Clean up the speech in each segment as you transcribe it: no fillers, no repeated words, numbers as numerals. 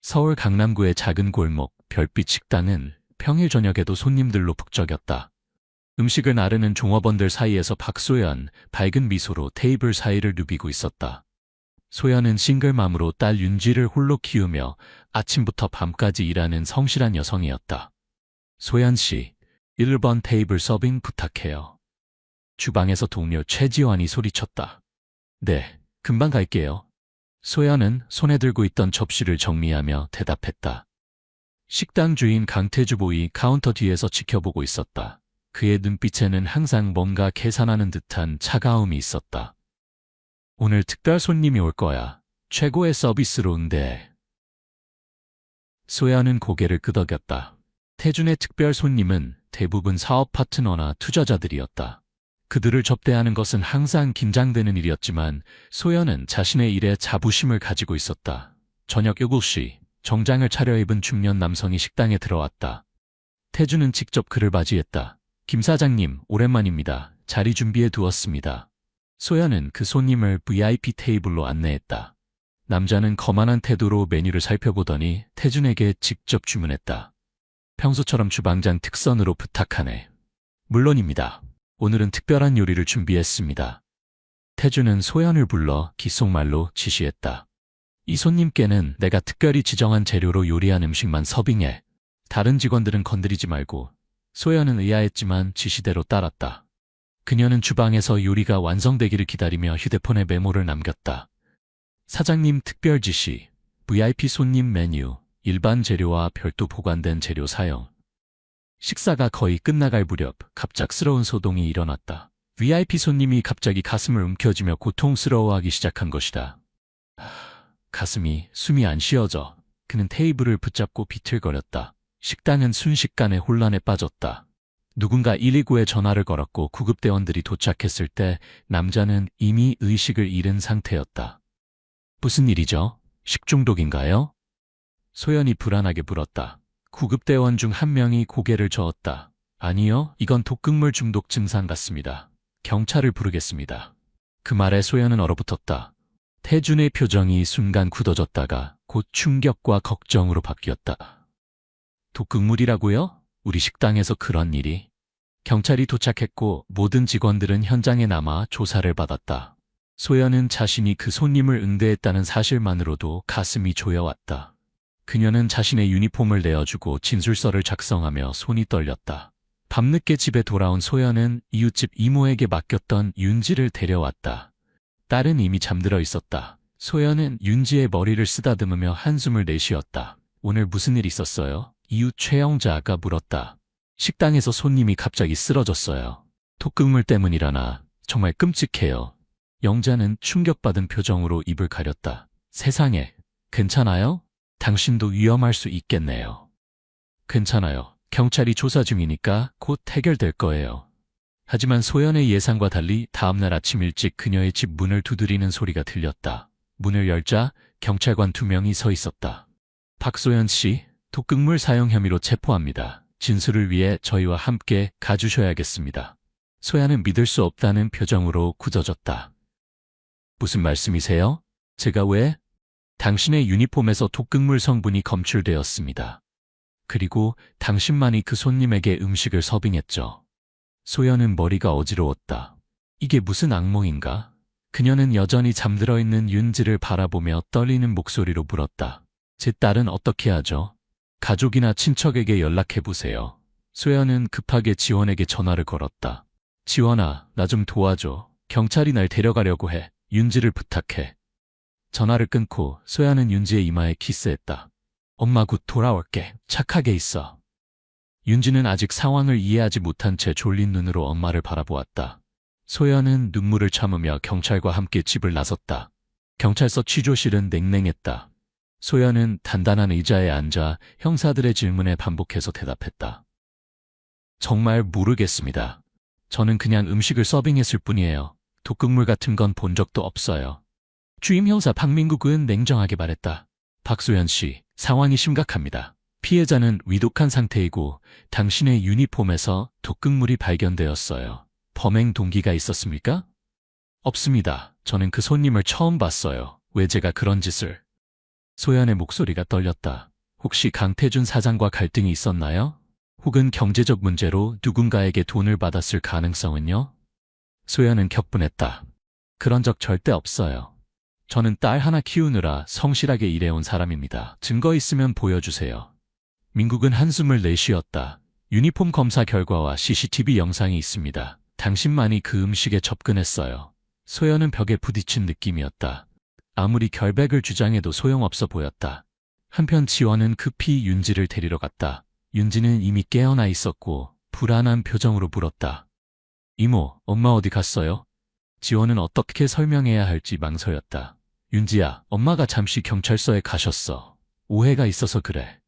서울 강남구의 작은 골목 별빛 식당은 평일 저녁에도 손님들로 북적였다. 음식을 나르는 종업원들 사이에서 박소연 밝은 미소로 테이블 사이를 누비고 있었다. 소연은 싱글맘으로 딸 윤지를 홀로 키우며 아침부터 밤까지 일하는 성실한 여성이었다. 소연 씨, 1번 테이블 서빙 부탁해요. 주방에서 동료 최지환이 소리쳤다. 네, 금방 갈게요. 소연은 손에 들고 있던 접시를 정리하며 대답했다. 식당 주인 강태주 보이 카운터 뒤에서 지켜보고 있었다. 그의 눈빛에는 항상 뭔가 계산하는 듯한 차가움이 있었다. 오늘 특별 손님이 올 거야. 최고의 서비스로 응대해. 소연은 고개를 끄덕였다. 태준의 특별 손님은 대부분 사업 파트너나 투자자들이었다. 그들을 접대하는 것은 항상 긴장되는 일이었지만 소연은 자신의 일에 자부심을 가지고 있었다. 저녁 7시 정장을 차려입은 중년 남성이 식당에 들어왔다. 태준은 직접 그를 맞이했다. 김 사장님, 오랜만입니다. 자리 준비해 두었습니다. 소연은 그 손님을 VIP 테이블로 안내했다. 남자는 거만한 태도로 메뉴를 살펴보더니 태준에게 직접 주문했다. 평소처럼 주방장 특선으로 부탁하네. 물론입니다. 오늘은 특별한 요리를 준비했습니다. 태준은 소연을 불러 귓속말로 지시했다. 이 손님께는 내가 특별히 지정한 재료로 요리한 음식만 서빙해. 다른 직원들은 건드리지 말고. 소연은 의아했지만 지시대로 따랐다. 그녀는 주방에서 요리가 완성되기를 기다리며 휴대폰에 메모를 남겼다. 사장님 특별 지시, VIP 손님 메뉴, 일반 재료와 별도 보관된 재료 사용. 식사가 거의 끝나갈 무렵 갑작스러운 소동이 일어났다. VIP 손님이 갑자기 가슴을 움켜쥐며 고통스러워하기 시작한 것이다. 가슴이 숨이 안 쉬어져. 그는 테이블을 붙잡고 비틀거렸다. 식당은 순식간에 혼란에 빠졌다. 누군가 119에 전화를 걸었고 구급대원들이 도착했을 때 남자는 이미 의식을 잃은 상태였다. 무슨 일이죠? 식중독인가요? 소연이 불안하게 물었다. 구급대원 중 한 명이 고개를 저었다. 아니요, 이건 독극물 중독 증상 같습니다. 경찰을 부르겠습니다. 그 말에 소연은 얼어붙었다. 태준의 표정이 순간 굳어졌다가 곧 충격과 걱정으로 바뀌었다. 독극물이라고요? 우리 식당에서 그런 일이? 경찰이 도착했고 모든 직원들은 현장에 남아 조사를 받았다. 소연은 자신이 그 손님을 응대했다는 사실만으로도 가슴이 조여왔다. 그녀는 자신의 유니폼을 내어주고 진술서를 작성하며 손이 떨렸다. 밤늦게 집에 돌아온 소연은 이웃집 이모에게 맡겼던 윤지를 데려왔다. 딸은 이미 잠들어 있었다. 소연은 윤지의 머리를 쓰다듬으며 한숨을 내쉬었다. 오늘 무슨 일 있었어요? 이웃 최영자가 물었다. 식당에서 손님이 갑자기 쓰러졌어요. 독극물 때문이라나 정말 끔찍해요. 영자는 충격받은 표정으로 입을 가렸다. 세상에, 괜찮아요? 당신도 위험할 수 있겠네요. 괜찮아요. 경찰이 조사 중이니까 곧 해결될 거예요. 하지만 소연의 예상과 달리 다음날 아침 일찍 그녀의 집 문을 두드리는 소리가 들렸다. 문을 열자 경찰관 2명이 서 있었다. 박소연 씨, 독극물 사용 혐의로 체포합니다. 진술을 위해 저희와 함께 가주셔야겠습니다. 소연은 믿을 수 없다는 표정으로 굳어졌다. 무슨 말씀이세요? 제가 왜? 당신의 유니폼에서 독극물 성분이 검출되었습니다. 그리고 당신만이 그 손님에게 음식을 서빙했죠. 소연은 머리가 어지러웠다. 이게 무슨 악몽인가? 그녀는 여전히 잠들어 있는 윤지를 바라보며 떨리는 목소리로 물었다. 제 딸은 어떻게 하죠? 가족이나 친척에게 연락해보세요. 소연은 급하게 지원에게 전화를 걸었다. 지원아, 나 좀 도와줘. 경찰이 날 데려가려고 해. 윤지를 부탁해. 전화를 끊고 소연은 윤지의 이마에 키스했다. 엄마 곧 돌아올게. 착하게 있어. 윤지는 아직 상황을 이해하지 못한 채 졸린 눈으로 엄마를 바라보았다. 소연은 눈물을 참으며 경찰과 함께 집을 나섰다. 경찰서 취조실은 냉랭했다. 소연은 단단한 의자에 앉아 형사들의 질문에 반복해서 대답했다. 정말 모르겠습니다. 저는 그냥 음식을 서빙했을 뿐이에요. 독극물 같은 건 본 적도 없어요. 주임 형사 박민국은 냉정하게 말했다. 박소연 씨, 상황이 심각합니다. 피해자는 위독한 상태이고 당신의 유니폼에서 독극물이 발견되었어요. 범행 동기가 있었습니까? 없습니다. 저는 그 손님을 처음 봤어요. 왜 제가 그런 짓을? 소연의 목소리가 떨렸다. 혹시 강태준 사장과 갈등이 있었나요? 혹은 경제적 문제로 누군가에게 돈을 받았을 가능성은요? 소연은 격분했다. 그런 적 절대 없어요. 저는 딸 하나 키우느라 성실하게 일해온 사람입니다. 증거 있으면 보여주세요. 민국은 한숨을 내쉬었다. 유니폼 검사 결과와 CCTV 영상이 있습니다. 당신만이 그 음식에 접근했어요. 소연은 벽에 부딪힌 느낌이었다. 아무리 결백을 주장해도 소용없어 보였다. 한편 지원은 급히 윤지를 데리러 갔다. 윤지는 이미 깨어나 있었고 불안한 표정으로 물었다. 이모, 엄마 어디 갔어요? 지원은 어떻게 설명해야 할지 망설였다. 윤지야, 엄마가 잠시 경찰서에 가셨어. 오해가 있어서 그래.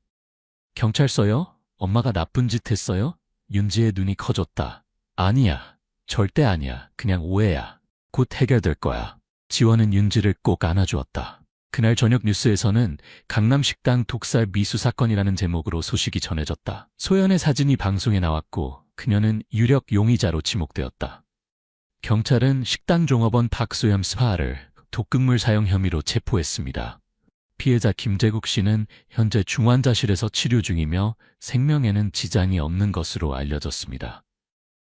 경찰서요? 엄마가 나쁜 짓 했어요? 윤지의 눈이 커졌다. 아니야. 절대 아니야. 그냥 오해야. 곧 해결될 거야. 지원은 윤지를 꼭 안아주었다. 그날 저녁 뉴스에서는 강남식당 독살 미수 사건이라는 제목으로 소식이 전해졌다. 소연의 사진이 방송에 나왔고 그녀는 유력 용의자로 지목되었다. 경찰은 식당 종업원 박소연 스파를 독극물 사용 혐의로 체포했습니다. 피해자 김재국 씨는 현재 중환자실에서 치료 중이며 생명에는 지장이 없는 것으로 알려졌습니다.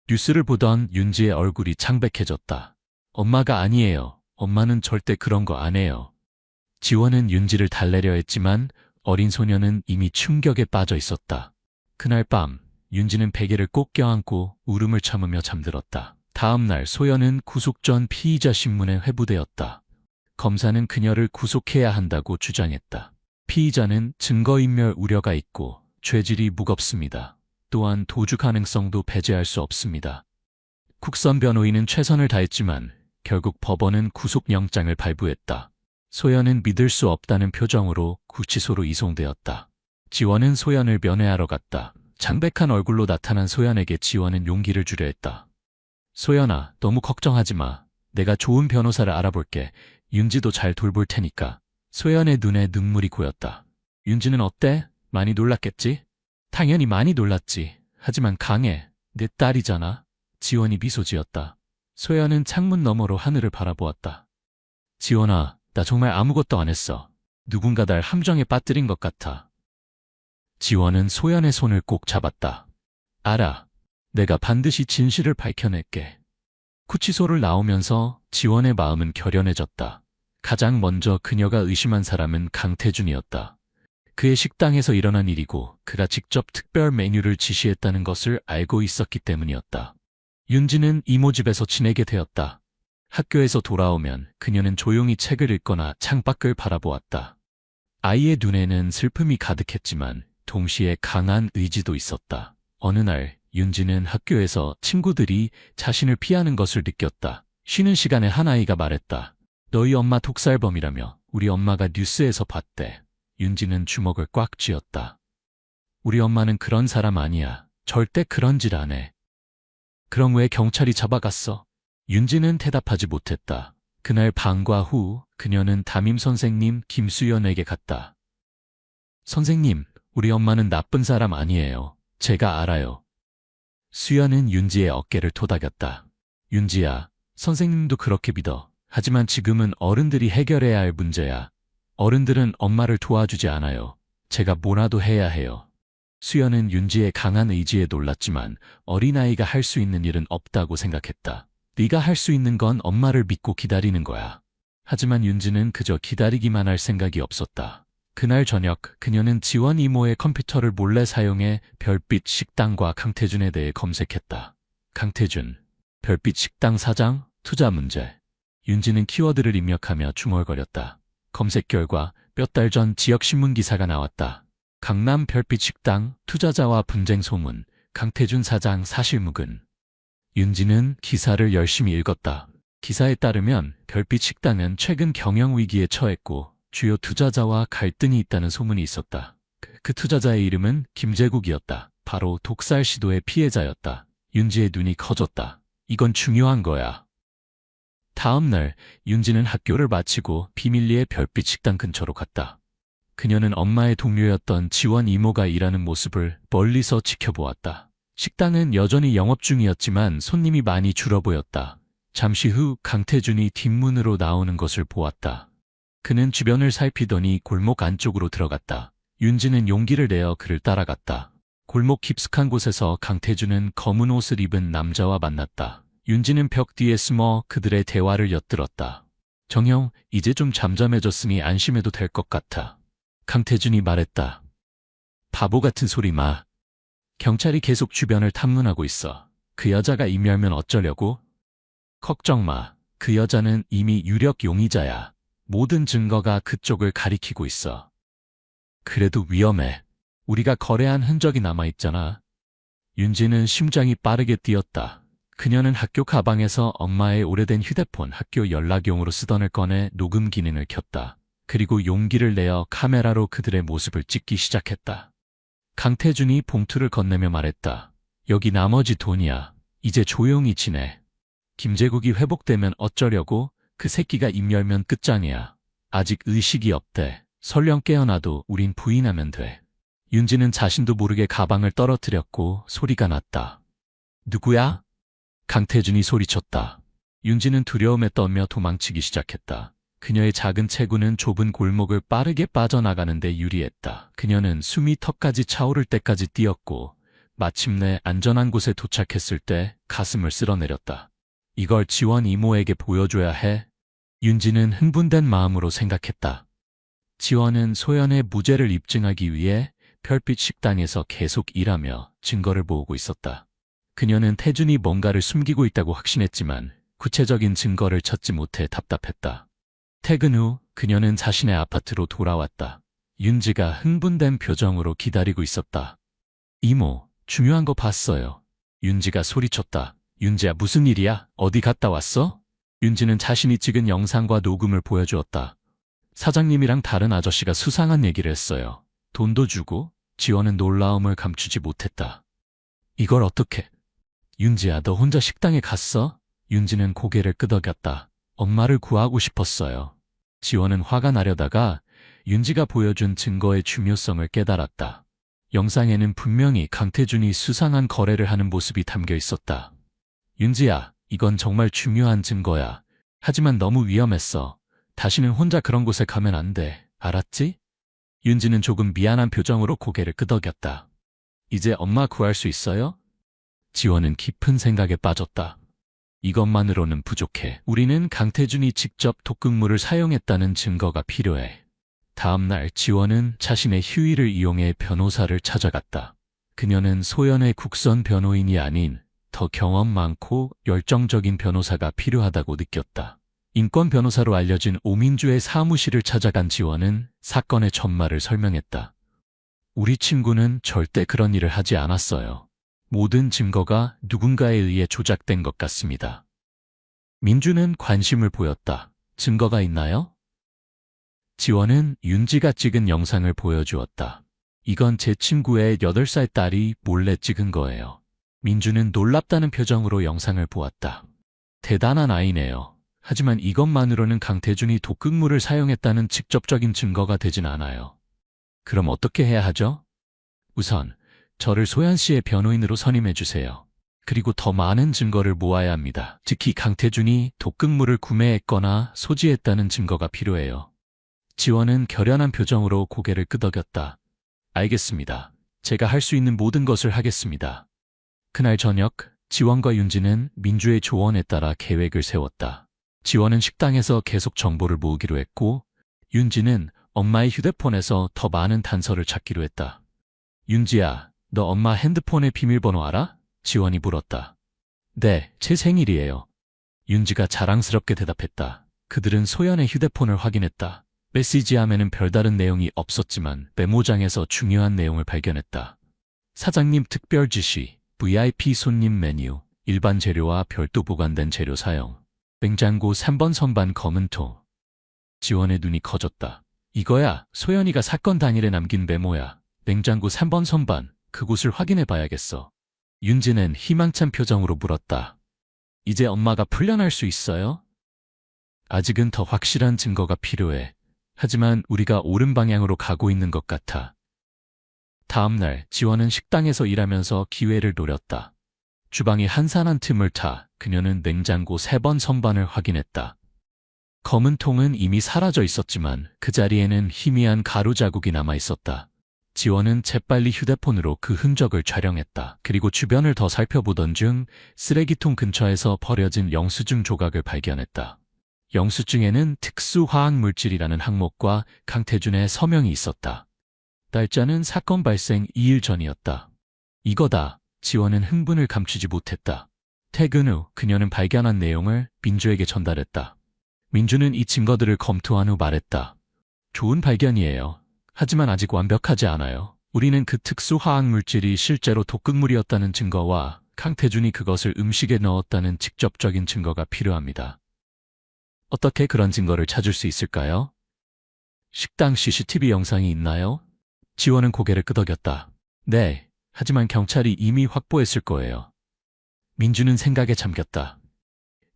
뉴스를 보던 윤지의 얼굴이 창백해졌다. 엄마가 아니에요. 엄마는 절대 그런 거 안 해요. 지원은 윤지를 달래려 했지만 어린 소녀는 이미 충격에 빠져 있었다. 그날 밤 윤지는 베개를 꼭 껴안고 울음을 참으며 잠들었다. 다음 날 소연은 구속 전 피의자 신문에 회부되었다. 검사는 그녀를 구속해야 한다고 주장했다. 피의자는 증거인멸 우려가 있고 죄질이 무겁습니다. 또한 도주 가능성도 배제할 수 없습니다. 국선 변호인은 최선을 다했지만 결국 법원은 구속영장을 발부했다. 소연은 믿을 수 없다는 표정으로 구치소로 이송되었다. 지원은 소연을 면회하러 갔다. 창백한 얼굴로 나타난 소연에게 지원은 용기를 주려 했다. 소연아, 너무 걱정하지 마. 내가 좋은 변호사를 알아볼게. 윤지도 잘 돌볼 테니까. 소연의 눈에 눈물이 고였다. 윤지는 어때? 많이 놀랐겠지? 당연히 많이 놀랐지. 하지만 강해. 내 딸이잖아. 지원이 미소 지었다. 소연은 창문 너머로 하늘을 바라보았다. 지원아, 나 정말 아무것도 안 했어. 누군가 날 함정에 빠뜨린 것 같아. 지원은 소연의 손을 꼭 잡았다. 알아. 내가 반드시 진실을 밝혀낼게. 구치소를 나오면서 지원의 마음은 결연해졌다. 가장 먼저 그녀가 의심한 사람은 강태준이었다. 그의 식당에서 일어난 일이고 그가 직접 특별 메뉴를 지시했다는 것을 알고 있었기 때문이었다. 윤지는 이모 집에서 지내게 되었다. 학교에서 돌아오면 그녀는 조용히 책을 읽거나 창밖을 바라보았다. 아이의 눈에는 슬픔이 가득했지만 동시에 강한 의지도 있었다. 어느 날 윤지는 학교에서 친구들이 자신을 피하는 것을 느꼈다. 쉬는 시간에 한 아이가 말했다. 너희 엄마 독살범이라며. 우리 엄마가 뉴스에서 봤대. 윤지는 주먹을 꽉 쥐었다. 우리 엄마는 그런 사람 아니야. 절대 그런 짓 안 해. 그럼 왜 경찰이 잡아갔어? 윤지는 대답하지 못했다. 그날 방과 후 그녀는 담임 선생님 김수연에게 갔다. 선생님, 우리 엄마는 나쁜 사람 아니에요. 제가 알아요. 수연은 윤지의 어깨를 토닥였다. 윤지야, 선생님도 그렇게 믿어. 하지만 지금은 어른들이 해결해야 할 문제야. 어른들은 엄마를 도와주지 않아요. 제가 뭐라도 해야 해요. 수연은 윤지의 강한 의지에 놀랐지만 어린아이가 할 수 있는 일은 없다고 생각했다. 네가 할 수 있는 건 엄마를 믿고 기다리는 거야. 하지만 윤지는 그저 기다리기만 할 생각이 없었다. 그날 저녁 그녀는 지원 이모의 컴퓨터를 몰래 사용해 별빛 식당과 강태준에 대해 검색했다. 강태준, 별빛 식당 사장, 투자 문제. 윤지는 키워드를 입력하며 중얼거렸다. 검색 결과 몇 달 전 지역 신문 기사가 나왔다. 강남 별빛 식당 투자자와 분쟁 소문, 강태준 사장 사실무근. 윤지는 기사를 열심히 읽었다. 기사에 따르면 별빛 식당은 최근 경영 위기에 처했고 주요 투자자와 갈등이 있다는 소문이 있었다. 그 투자자의 이름은 김재국이었다. 바로 독살 시도의 피해자였다. 윤지의 눈이 커졌다. 이건 중요한 거야. 다음 날 윤지는 학교를 마치고 비밀리에 별빛 식당 근처로 갔다. 그녀는 엄마의 동료였던 지원 이모가 일하는 모습을 멀리서 지켜보았다. 식당은 여전히 영업 중이었지만 손님이 많이 줄어 보였다. 잠시 후 강태준이 뒷문으로 나오는 것을 보았다. 그는 주변을 살피더니 골목 안쪽으로 들어갔다. 윤지는 용기를 내어 그를 따라갔다. 골목 깊숙한 곳에서 강태준은 검은 옷을 입은 남자와 만났다. 윤지는 벽 뒤에 숨어 그들의 대화를 엿들었다. 정형, 이제 좀 잠잠해졌으니 안심해도 될 것 같아. 강태준이 말했다. 바보 같은 소리 마. 경찰이 계속 주변을 탐문하고 있어. 그 여자가 인멸면 어쩌려고? 걱정 마. 그 여자는 이미 유력 용의자야. 모든 증거가 그쪽을 가리키고 있어. 그래도 위험해. 우리가 거래한 흔적이 남아있잖아. 윤지는 심장이 빠르게 뛰었다. 그녀는 학교 가방에서 엄마의 오래된 휴대폰 학교 연락용으로 쓰던 을 꺼내 녹음 기능을 켰다. 그리고 용기를 내어 카메라로 그들의 모습을 찍기 시작했다. 강태준이 봉투를 건네며 말했다. 여기 나머지 돈이야. 이제 조용히 지내. 김제국이 회복되면 어쩌려고? 그 새끼가 입 열면 끝장이야. 아직 의식이 없대. 설령 깨어나도 우린 부인하면 돼. 윤지는 자신도 모르게 가방을 떨어뜨렸고 소리가 났다. 누구야? 강태준이 소리쳤다. 윤지는 두려움에 떨며 도망치기 시작했다. 그녀의 작은 체구는 좁은 골목을 빠르게 빠져나가는데 유리했다. 그녀는 숨이 턱까지 차오를 때까지 뛰었고 마침내 안전한 곳에 도착했을 때 가슴을 쓸어내렸다. 이걸 지원 이모에게 보여줘야 해. 윤지는 흥분된 마음으로 생각했다. 지원은 소연의 무죄를 입증하기 위해 별빛 식당에서 계속 일하며 증거를 모으고 있었다. 그녀는 태준이 뭔가를 숨기고 있다고 확신했지만 구체적인 증거를 찾지 못해 답답했다. 퇴근 후 그녀는 자신의 아파트로 돌아왔다. 윤지가 흥분된 표정으로 기다리고 있었다. 이모, 중요한 거 봤어요. 윤지가 소리쳤다. 윤지야, 무슨 일이야? 어디 갔다 왔어? 윤지는 자신이 찍은 영상과 녹음을 보여주었다. 사장님이랑 다른 아저씨가 수상한 얘기를 했어요. 돈도 주고. 지원은 놀라움을 감추지 못했다. 이걸 어떻게? 윤지야, 너 혼자 식당에 갔어? 윤지는 고개를 끄덕였다. 엄마를 구하고 싶었어요. 지원은 화가 나려다가 윤지가 보여준 증거의 중요성을 깨달았다. 영상에는 분명히 강태준이 수상한 거래를 하는 모습이 담겨 있었다. 윤지야, 이건 정말 중요한 증거야. 하지만 너무 위험했어. 다시는 혼자 그런 곳에 가면 안 돼. 알았지? 윤지는 조금 미안한 표정으로 고개를 끄덕였다. 이제 엄마 구할 수 있어요? 지원은 깊은 생각에 빠졌다. 이것만으로는 부족해. 우리는 강태준이 직접 독극물을 사용했다는 증거가 필요해. 다음 날 지원은 자신의 휴일을 이용해 변호사를 찾아갔다. 그녀는 소연의 국선 변호인이 아닌 더 경험 많고 열정적인 변호사가 필요하다고 느꼈다. 인권 변호사로 알려진 오민주의 사무실을 찾아간 지원은 사건의 전말을 설명했다. 우리 친구는 절대 그런 일을 하지 않았어요. 모든 증거가 누군가에 의해 조작된 것 같습니다. 민주는 관심을 보였다. 증거가 있나요? 지원은 윤지가 찍은 영상을 보여주었다. 이건 제 친구의 8살 딸이 몰래 찍은 거예요. 민주는 놀랍다는 표정으로 영상을 보았다. 대단한 아이네요. 하지만 이것만으로는 강태준이 독극물을 사용했다는 직접적인 증거가 되진 않아요. 그럼 어떻게 해야 하죠? 우선 저를 소연 씨의 변호인으로 선임해 주세요. 그리고 더 많은 증거를 모아야 합니다. 특히 강태준이 독극물을 구매했거나 소지했다는 증거가 필요해요. 지원은 결연한 표정으로 고개를 끄덕였다. 알겠습니다. 제가 할 수 있는 모든 것을 하겠습니다. 그날 저녁, 지원과 윤지는 민주의 조언에 따라 계획을 세웠다. 지원은 식당에서 계속 정보를 모으기로 했고, 윤지는 엄마의 휴대폰에서 더 많은 단서를 찾기로 했다. 윤지야, 너 엄마 핸드폰의 비밀번호 알아? 지원이 물었다. 네, 제 생일이에요. 윤지가 자랑스럽게 대답했다. 그들은 소연의 휴대폰을 확인했다. 메시지함에는 별다른 내용이 없었지만 메모장에서 중요한 내용을 발견했다. 사장님 특별 지시, VIP 손님 메뉴, 일반 재료와 별도 보관된 재료 사용, 냉장고 3번 선반 검은 통. 지원의 눈이 커졌다. 이거야, 소연이가 사건 당일에 남긴 메모야. 냉장고 3번 선반, 그곳을 확인해 봐야겠어. 윤지는 희망찬 표정으로 물었다. 이제 엄마가 풀려날 수 있어요? 아직은 더 확실한 증거가 필요해. 하지만 우리가 옳은 방향으로 가고 있는 것 같아. 다음 날 지원은 식당에서 일하면서 기회를 노렸다. 주방이 한산한 틈을 타 그녀는 냉장고 3번 선반을 확인했다. 검은 통은 이미 사라져 있었지만 그 자리에는 희미한 가루 자국이 남아 있었다. 지원은 재빨리 휴대폰으로 그 흔적을 촬영했다. 그리고 주변을 더 살펴보던 중 쓰레기통 근처에서 버려진 영수증 조각을 발견했다. 영수증에는 특수화학물질이라는 항목과 강태준의 서명이 있었다. 날짜는 사건 발생 2일 전이었다. 이거다. 지원은 흥분을 감추지 못했다. 퇴근 후 그녀는 발견한 내용을 민주에게 전달했다. 민주는 이 증거들을 검토한 후 말했다. 좋은 발견이에요. 하지만 아직 완벽하지 않아요. 우리는 그 특수화학물질이 실제로 독극물이었다는 증거와 강태준이 그것을 음식에 넣었다는 직접적인 증거가 필요합니다. 어떻게 그런 증거를 찾을 수 있을까요? 식당 CCTV 영상이 있나요? 지원은 고개를 끄덕였다. 네, 하지만 경찰이 이미 확보했을 거예요. 민주는 생각에 잠겼다.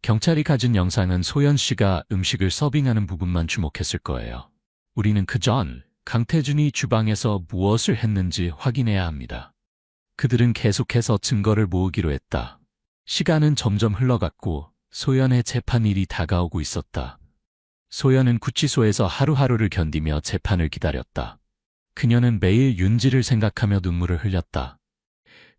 경찰이 가진 영상은 소연 씨가 음식을 서빙하는 부분만 주목했을 거예요. 우리는 그 전 강태준이 주방에서 무엇을 했는지 확인해야 합니다. 그들은 계속해서 증거를 모으기로 했다. 시간은 점점 흘러갔고 소연의 재판일이 다가오고 있었다. 소연은 구치소에서 하루하루를 견디며 재판을 기다렸다. 그녀는 매일 윤지를 생각하며 눈물을 흘렸다.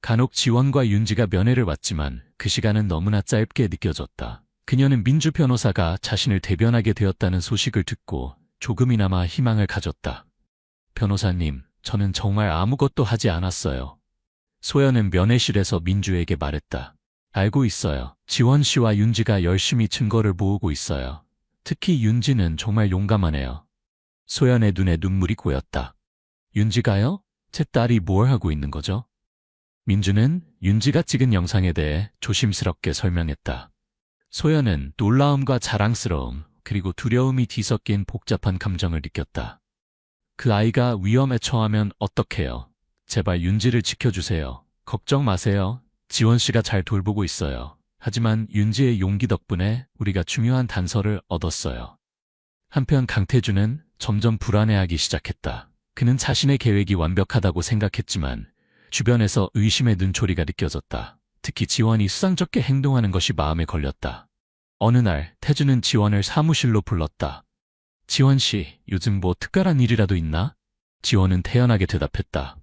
간혹 지원과 윤지가 면회를 왔지만 그 시간은 너무나 짧게 느껴졌다. 그녀는 민주 변호사가 자신을 대변하게 되었다는 소식을 듣고 조금이나마 희망을 가졌다. 변호사님, 저는 정말 아무것도 하지 않았어요. 소연은 면회실에서 민주에게 말했다. 알고 있어요. 지원 씨와 윤지가 열심히 증거를 모으고 있어요. 특히 윤지는 정말 용감하네요. 소연의 눈에 눈물이 고였다. 윤지가요? 제 딸이 뭘 하고 있는 거죠? 민주는 윤지가 찍은 영상에 대해 조심스럽게 설명했다. 소연은 놀라움과 자랑스러움 그리고 두려움이 뒤섞인 복잡한 감정을 느꼈다. 그 아이가 위험에 처하면 어떡해요? 제발 윤지를 지켜주세요. 걱정 마세요. 지원 씨가 잘 돌보고 있어요. 하지만 윤지의 용기 덕분에 우리가 중요한 단서를 얻었어요. 한편 강태준은 점점 불안해하기 시작했다. 그는 자신의 계획이 완벽하다고 생각했지만 주변에서 의심의 눈초리가 느껴졌다. 특히 지원이 수상쩍게 행동하는 것이 마음에 걸렸다. 어느 날 태준은 지원을 사무실로 불렀다. 지원 씨, 요즘 뭐 특별한 일이라도 있나? 지원은 태연하게 대답했다.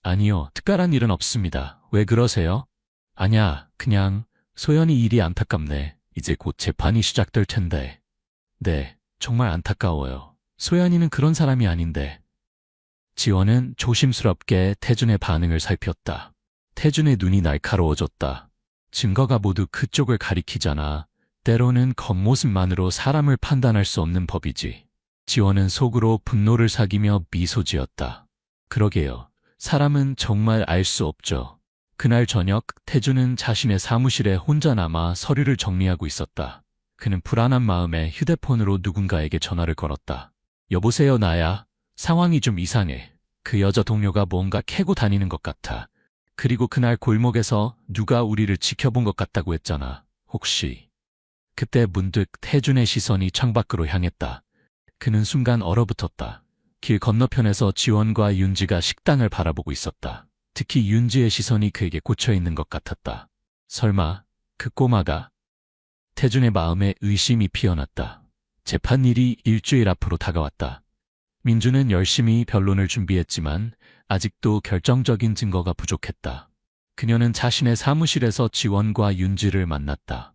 아니요, 특별한 일은 없습니다. 왜 그러세요? 아냐, 그냥 소연이 일이 안타깝네. 이제 곧 재판이 시작될 텐데. 네, 정말 안타까워요. 소연이는 그런 사람이 아닌데. 지원은 조심스럽게 태준의 반응을 살폈다. 태준의 눈이 날카로워졌다. 증거가 모두 그쪽을 가리키잖아. 때로는 겉모습만으로 사람을 판단할 수 없는 법이지. 지원은 속으로 분노를 사기며 미소 지었다. 그러게요. 사람은 정말 알 수 없죠. 그날 저녁 태준은 자신의 사무실에 혼자 남아 서류를 정리하고 있었다. 그는 불안한 마음에 휴대폰으로 누군가에게 전화를 걸었다. 여보세요, 나야. 상황이 좀 이상해. 그 여자 동료가 뭔가 캐고 다니는 것 같아. 그리고 그날 골목에서 누가 우리를 지켜본 것 같다고 했잖아. 혹시. 그때 문득 태준의 시선이 창밖으로 향했다. 그는 순간 얼어붙었다. 길 건너편에서 지원과 윤지가 식당을 바라보고 있었다. 특히 윤지의 시선이 그에게 꽂혀 있는 것 같았다. 설마 그 꼬마가? 태준의 마음에 의심이 피어났다. 재판일이 일주일 앞으로 다가왔다. 민주는 열심히 변론을 준비했지만 아직도 결정적인 증거가 부족했다. 그녀는 자신의 사무실에서 지원과 윤지를 만났다.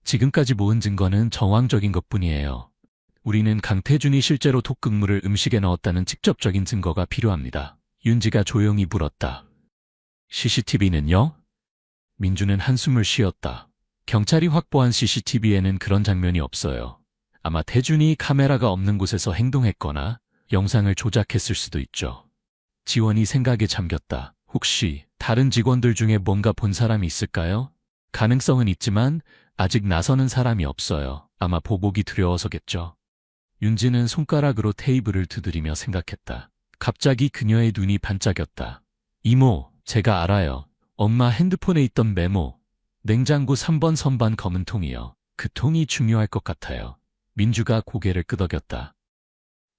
지금까지 모은 증거는 정황적인 것뿐이에요. 우리는 강태준이 실제로 독극물을 음식에 넣었다는 직접적인 증거가 필요합니다. 윤지가 조용히 물었다. CCTV는요? 민주는 한숨을 쉬었다. 경찰이 확보한 CCTV에는 그런 장면이 없어요. 아마 태준이 카메라가 없는 곳에서 행동했거나 영상을 조작했을 수도 있죠. 지원이 생각에 잠겼다. 혹시 다른 직원들 중에 뭔가 본 사람이 있을까요? 가능성은 있지만 아직 나서는 사람이 없어요. 아마 보복이 두려워서겠죠. 윤지는 손가락으로 테이블을 두드리며 생각했다. 갑자기 그녀의 눈이 반짝였다. 이모, 제가 알아요. 엄마 핸드폰에 있던 메모. 냉장고 3번 선반 검은 통이요. 그 통이 중요할 것 같아요. 민주가 고개를 끄덕였다.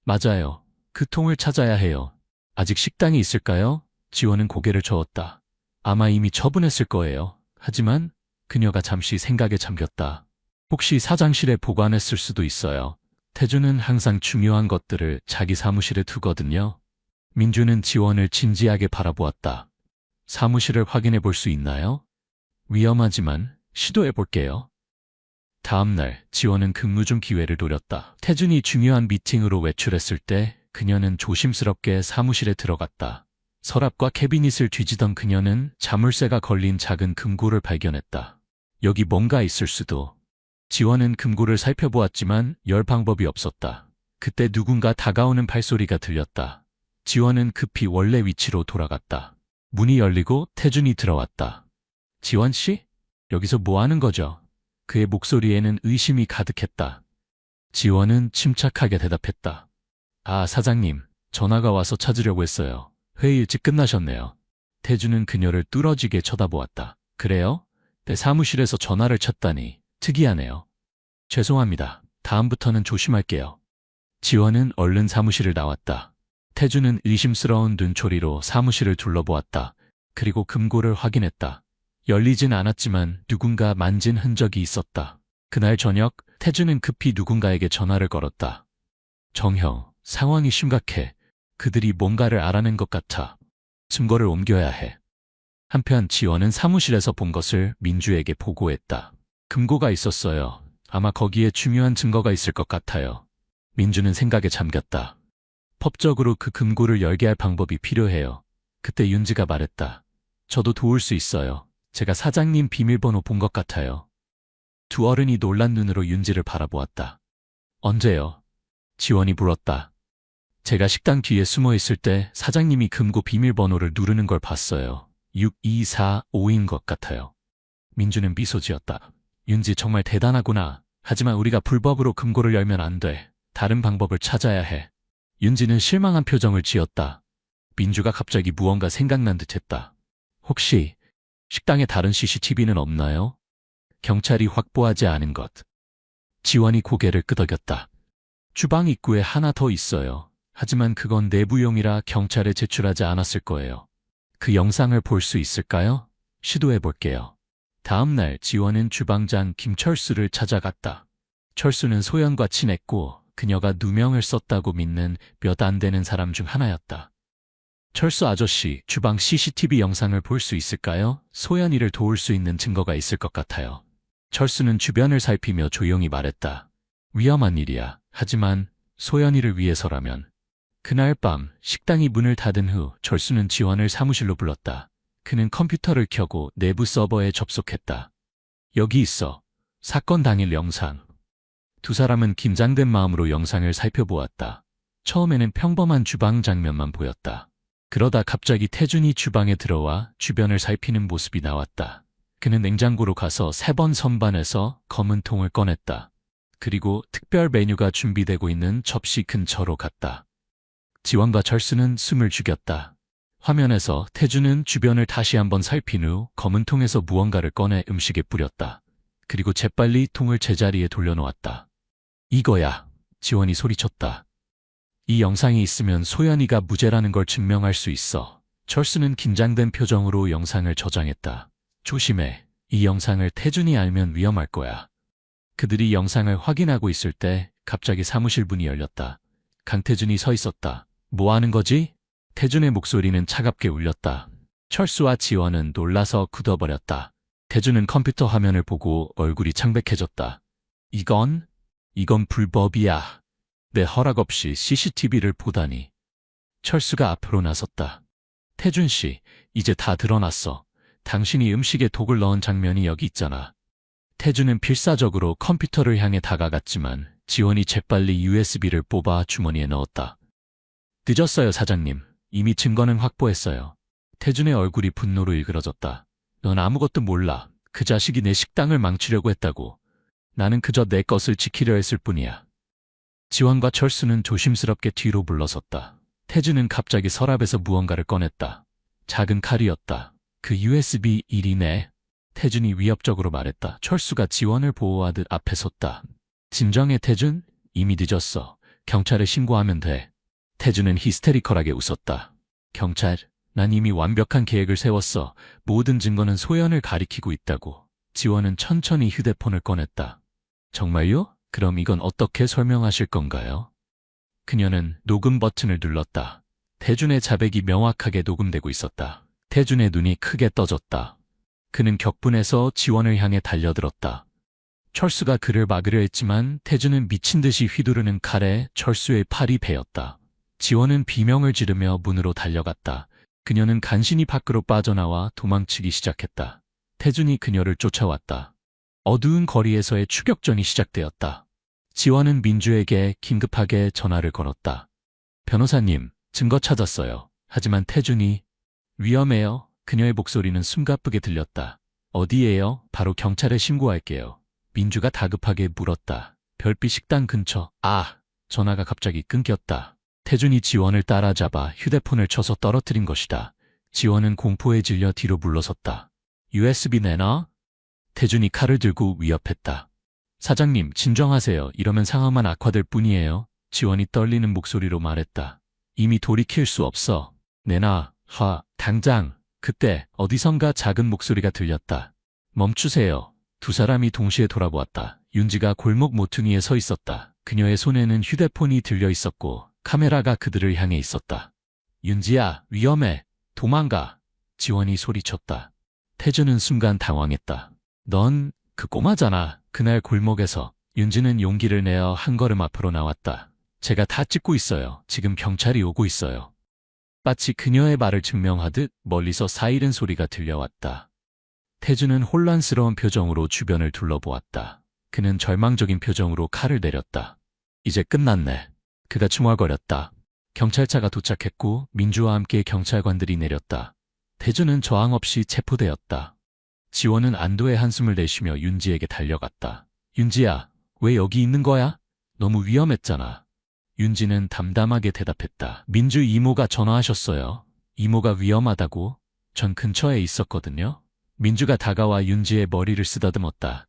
맞아요. 그 통을 찾아야 해요. 아직 식당에 있을까요? 지원은 고개를 저었다. 아마 이미 처분했을 거예요. 하지만 그녀가 잠시 생각에 잠겼다. 혹시 사장실에 보관했을 수도 있어요. 태주는 항상 중요한 것들을 자기 사무실에 두거든요. 민주는 지원을 진지하게 바라보았다. 사무실을 확인해 볼 수 있나요? 위험하지만 시도해 볼게요. 다음 날 지원은 근무 중 기회를 노렸다. 태준이 중요한 미팅으로 외출했을 때 그녀는 조심스럽게 사무실에 들어갔다. 서랍과 캐비닛을 뒤지던 그녀는 자물쇠가 걸린 작은 금고를 발견했다. 여기 뭔가 있을 수도. 지원은 금고를 살펴보았지만 열 방법이 없었다. 그때 누군가 다가오는 발소리가 들렸다. 지원은 급히 원래 위치로 돌아갔다. 문이 열리고 태준이 들어왔다. 지원 씨? 여기서 뭐 하는 거죠? 그의 목소리에는 의심이 가득했다. 지원은 침착하게 대답했다. 아, 사장님, 전화가 와서 찾으려고 했어요. 회의 일찍 끝나셨네요. 태준은 그녀를 뚫어지게 쳐다보았다. 그래요? 내 사무실에서 전화를 쳤다니 특이하네요. 죄송합니다. 다음부터는 조심할게요. 지원은 얼른 사무실을 나왔다. 태준은 의심스러운 눈초리로 사무실을 둘러보았다. 그리고 금고를 확인했다. 열리진 않았지만 누군가 만진 흔적이 있었다. 그날 저녁 태준은 급히 누군가에게 전화를 걸었다. 정형, 상황이 심각해. 그들이 뭔가를 알아낸 것 같아. 증거를 옮겨야 해. 한편 지원은 사무실에서 본 것을 민주에게 보고했다. 금고가 있었어요. 아마 거기에 중요한 증거가 있을 것 같아요. 민주는 생각에 잠겼다. 법적으로 그 금고를 열게 할 방법이 필요해요. 그때 윤지가 말했다. 저도 도울 수 있어요. 제가 사장님 비밀번호 본 것 같아요. 두 어른이 놀란 눈으로 윤지를 바라보았다. 언제요? 지원이 물었다. 제가 식당 뒤에 숨어 있을 때 사장님이 금고 비밀번호를 누르는 걸 봤어요. 6245인 것 같아요. 민주는 미소 지었다. 윤지 정말 대단하구나. 하지만 우리가 불법으로 금고를 열면 안 돼. 다른 방법을 찾아야 해. 윤지는 실망한 표정을 지었다. 민주가 갑자기 무언가 생각난 듯했다. 혹시 식당에 다른 CCTV는 없나요? 경찰이 확보하지 않은 것. 지원이 고개를 끄덕였다. 주방 입구에 하나 더 있어요. 하지만 그건 내부용이라 경찰에 제출하지 않았을 거예요. 그 영상을 볼 수 있을까요? 시도해 볼게요. 다음 날 지원은 주방장 김철수를 찾아갔다. 철수는 소연과 친했고 그녀가 누명을 썼다고 믿는 몇 안 되는 사람 중 하나였다. 철수 아저씨, 주방 CCTV 영상을 볼 수 있을까요? 소연이를 도울 수 있는 증거가 있을 것 같아요. 철수는 주변을 살피며 조용히 말했다. 위험한 일이야. 하지만 소연이를 위해서라면. 그날 밤 식당이 문을 닫은 후 철수는 지원을 사무실로 불렀다. 그는 컴퓨터를 켜고 내부 서버에 접속했다. 여기 있어. 사건 당일 영상. 두 사람은 긴장된 마음으로 영상을 살펴보았다. 처음에는 평범한 주방 장면만 보였다. 그러다 갑자기 태준이 주방에 들어와 주변을 살피는 모습이 나왔다. 그는 냉장고로 가서 3번 선반에서 검은 통을 꺼냈다. 그리고 특별 메뉴가 준비되고 있는 접시 근처로 갔다. 지원과 철수는 숨을 죽였다. 화면에서 태준은 주변을 다시 한번 살핀 후 검은 통에서 무언가를 꺼내 음식에 뿌렸다. 그리고 재빨리 통을 제자리에 돌려놓았다. 이거야, 지원이 소리쳤다. 이 영상이 있으면 소연이가 무죄라는 걸 증명할 수 있어. 철수는 긴장된 표정으로 영상을 저장했다. 조심해. 이 영상을 태준이 알면 위험할 거야. 그들이 영상을 확인하고 있을 때 갑자기 사무실 문이 열렸다. 강태준이 서 있었다. 뭐 하는 거지? 태준의 목소리는 차갑게 울렸다. 철수와 지원은 놀라서 굳어버렸다. 태준은 컴퓨터 화면을 보고 얼굴이 창백해졌다. 이건 불법이야. 내 허락 없이 CCTV를 보다니. 철수가 앞으로 나섰다. 태준 씨, 이제 다 드러났어. 당신이 음식에 독을 넣은 장면이 여기 있잖아. 태준은 필사적으로 컴퓨터를 향해 다가갔지만 지원이 재빨리 USB를 뽑아 주머니에 넣었다. 늦었어요, 사장님. 이미 증거는 확보했어요. 태준의 얼굴이 분노로 일그러졌다. 넌 아무것도 몰라. 그 자식이 내 식당을 망치려고 했다고. 나는 그저 내 것을 지키려 했을 뿐이야. 지원과 철수는 조심스럽게 뒤로 물러섰다. 태준은 갑자기 서랍에서 무언가를 꺼냈다. 작은 칼이었다. 그 USB 1이네. 태준이 위협적으로 말했다. 철수가 지원을 보호하듯 앞에 섰다. 진정해, 태준. 이미 늦었어. 경찰에 신고하면 돼. 태준은 히스테리컬하게 웃었다. 경찰, 난 이미 완벽한 계획을 세웠어. 모든 증거는 소연을 가리키고 있다고. 지원은 천천히 휴대폰을 꺼냈다. 정말요? 그럼 이건 어떻게 설명하실 건가요? 그녀는 녹음 버튼을 눌렀다. 태준의 자백이 명확하게 녹음되고 있었다. 태준의 눈이 크게 떠졌다. 그는 격분해서 지원을 향해 달려들었다. 철수가 그를 막으려 했지만 태준은 미친 듯이 휘두르는 칼에 철수의 팔이 베었다. 지원은 비명을 지르며 문으로 달려갔다. 그녀는 간신히 밖으로 빠져나와 도망치기 시작했다. 태준이 그녀를 쫓아왔다. 어두운 거리에서의 추격전이 시작되었다. 지원은 민주에게 긴급하게 전화를 걸었다. 변호사님, 증거 찾았어요. 하지만 태준이 위험해요. 그녀의 목소리는 숨가쁘게 들렸다. 어디에요? 바로 경찰에 신고할게요. 민주가 다급하게 물었다. 별빛 식당 근처. 전화가 갑자기 끊겼다. 태준이 지원을 따라잡아 휴대폰을 쳐서 떨어뜨린 것이다. 지원은 공포에 질려 뒤로 물러섰다. USB 내놔? 태준이 칼을 들고 위협했다. 사장님, 진정하세요. 이러면 상황만 악화될 뿐이에요. 지원이 떨리는 목소리로 말했다. 이미 돌이킬 수 없어. 내놔. 당장. 그때 어디선가 작은 목소리가 들렸다. 멈추세요. 두 사람이 동시에 돌아보았다. 윤지가 골목 모퉁이에 서 있었다. 그녀의 손에는 휴대폰이 들려 있었고 카메라가 그들을 향해 있었다. 윤지야, 위험해. 도망가. 지원이 소리쳤다. 태준은 순간 당황했다. 넌 그 꼬마잖아. 그날 골목에서 윤지는 용기를 내어 한 걸음 앞으로 나왔다. 제가 다 찍고 있어요. 지금 경찰이 오고 있어요. 마치 그녀의 말을 증명하듯 멀리서 사이렌 소리가 들려왔다. 태준은 혼란스러운 표정으로 주변을 둘러보았다. 그는 절망적인 표정으로 칼을 내렸다. 이제 끝났네. 그가 중얼거렸다. 경찰차가 도착했고 민주와 함께 경찰관들이 내렸다. 태준은 저항 없이 체포되었다. 지원은 안도의 한숨을 내쉬며 윤지에게 달려갔다. 윤지야, 왜 여기 있는 거야? 너무 위험했잖아. 윤지는 담담하게 대답했다. 민주 이모가 전화하셨어요. 이모가 위험하다고? 전 근처에 있었거든요. 민주가 다가와 윤지의 머리를 쓰다듬었다.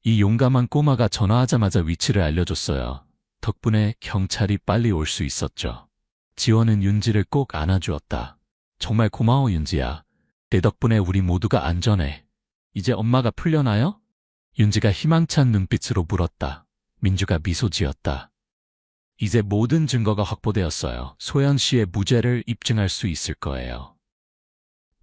이 용감한 꼬마가 전화하자마자 위치를 알려줬어요. 덕분에 경찰이 빨리 올 수 있었죠. 지원은 윤지를 꼭 안아주었다. 정말 고마워, 윤지야. 내 덕분에 우리 모두가 안전해. 이제 엄마가 풀려나요? 윤지가 희망찬 눈빛으로 물었다. 민주가 미소 지었다. 이제 모든 증거가 확보되었어요. 소연 씨의 무죄를 입증할 수 있을 거예요.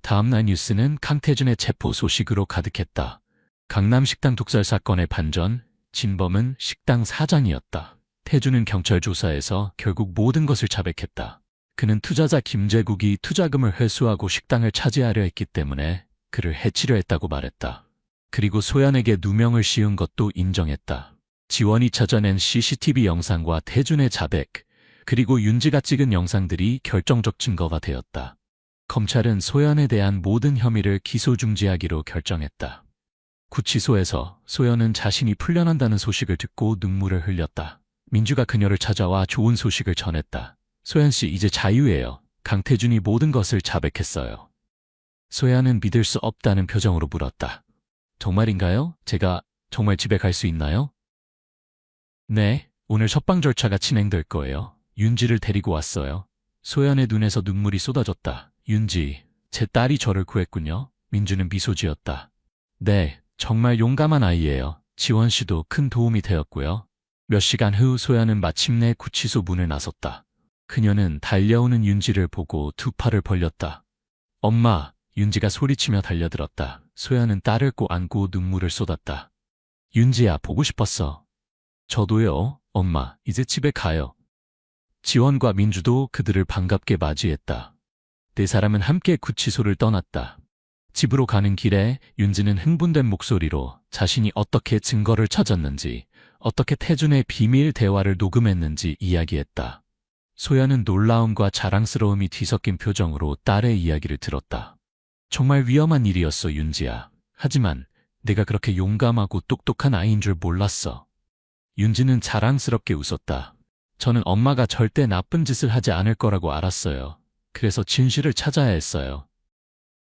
다음날 뉴스는 강태준의 체포 소식으로 가득했다. 강남 식당 독살 사건의 반전, 진범은 식당 사장이었다. 태준은 경찰 조사에서 결국 모든 것을 자백했다. 그는 투자자 김재국이 투자금을 회수하고 식당을 차지하려 했기 때문에 그를 해치려 했다고 말했다. 그리고 소연에게 누명을 씌운 것도 인정했다. 지원이 찾아낸 CCTV 영상과 태준의 자백, 그리고 윤지가 찍은 영상들이 결정적 증거가 되었다. 검찰은 소연에 대한 모든 혐의를 기소 중지하기로 결정했다. 구치소에서 소연은 자신이 풀려난다는 소식을 듣고 눈물을 흘렸다. 민주가 그녀를 찾아와 좋은 소식을 전했다. 소연 씨, 이제 자유예요. 강태준이 모든 것을 자백했어요. 소연은 믿을 수 없다는 표정으로 물었다. 정말인가요? 제가 정말 집에 갈 수 있나요? 네, 오늘 석방 절차가 진행될 거예요. 윤지를 데리고 왔어요. 소연의 눈에서 눈물이 쏟아졌다. 윤지, 제 딸이 저를 구했군요. 민주는 미소 지었다. 네, 정말 용감한 아이예요. 지원 씨도 큰 도움이 되었고요. 몇 시간 후 소연은 마침내 구치소 문을 나섰다. 그녀는 달려오는 윤지를 보고 두 팔을 벌렸다. 엄마, 윤지가 소리치며 달려들었다. 소연은 딸을 꼭 안고 눈물을 쏟았다. 윤지야, 보고 싶었어. 저도요, 엄마. 이제 집에 가요. 지원과 민주도 그들을 반갑게 맞이했다. 네 사람은 함께 구치소를 떠났다. 집으로 가는 길에 윤지는 흥분된 목소리로 자신이 어떻게 증거를 찾았는지, 어떻게 태준의 비밀 대화를 녹음했는지 이야기했다. 소연은 놀라움과 자랑스러움이 뒤섞인 표정으로 딸의 이야기를 들었다. 정말 위험한 일이었어, 윤지야. 하지만 내가 그렇게 용감하고 똑똑한 아이인 줄 몰랐어. 윤지는 자랑스럽게 웃었다. 저는 엄마가 절대 나쁜 짓을 하지 않을 거라고 알았어요. 그래서 진실을 찾아야 했어요.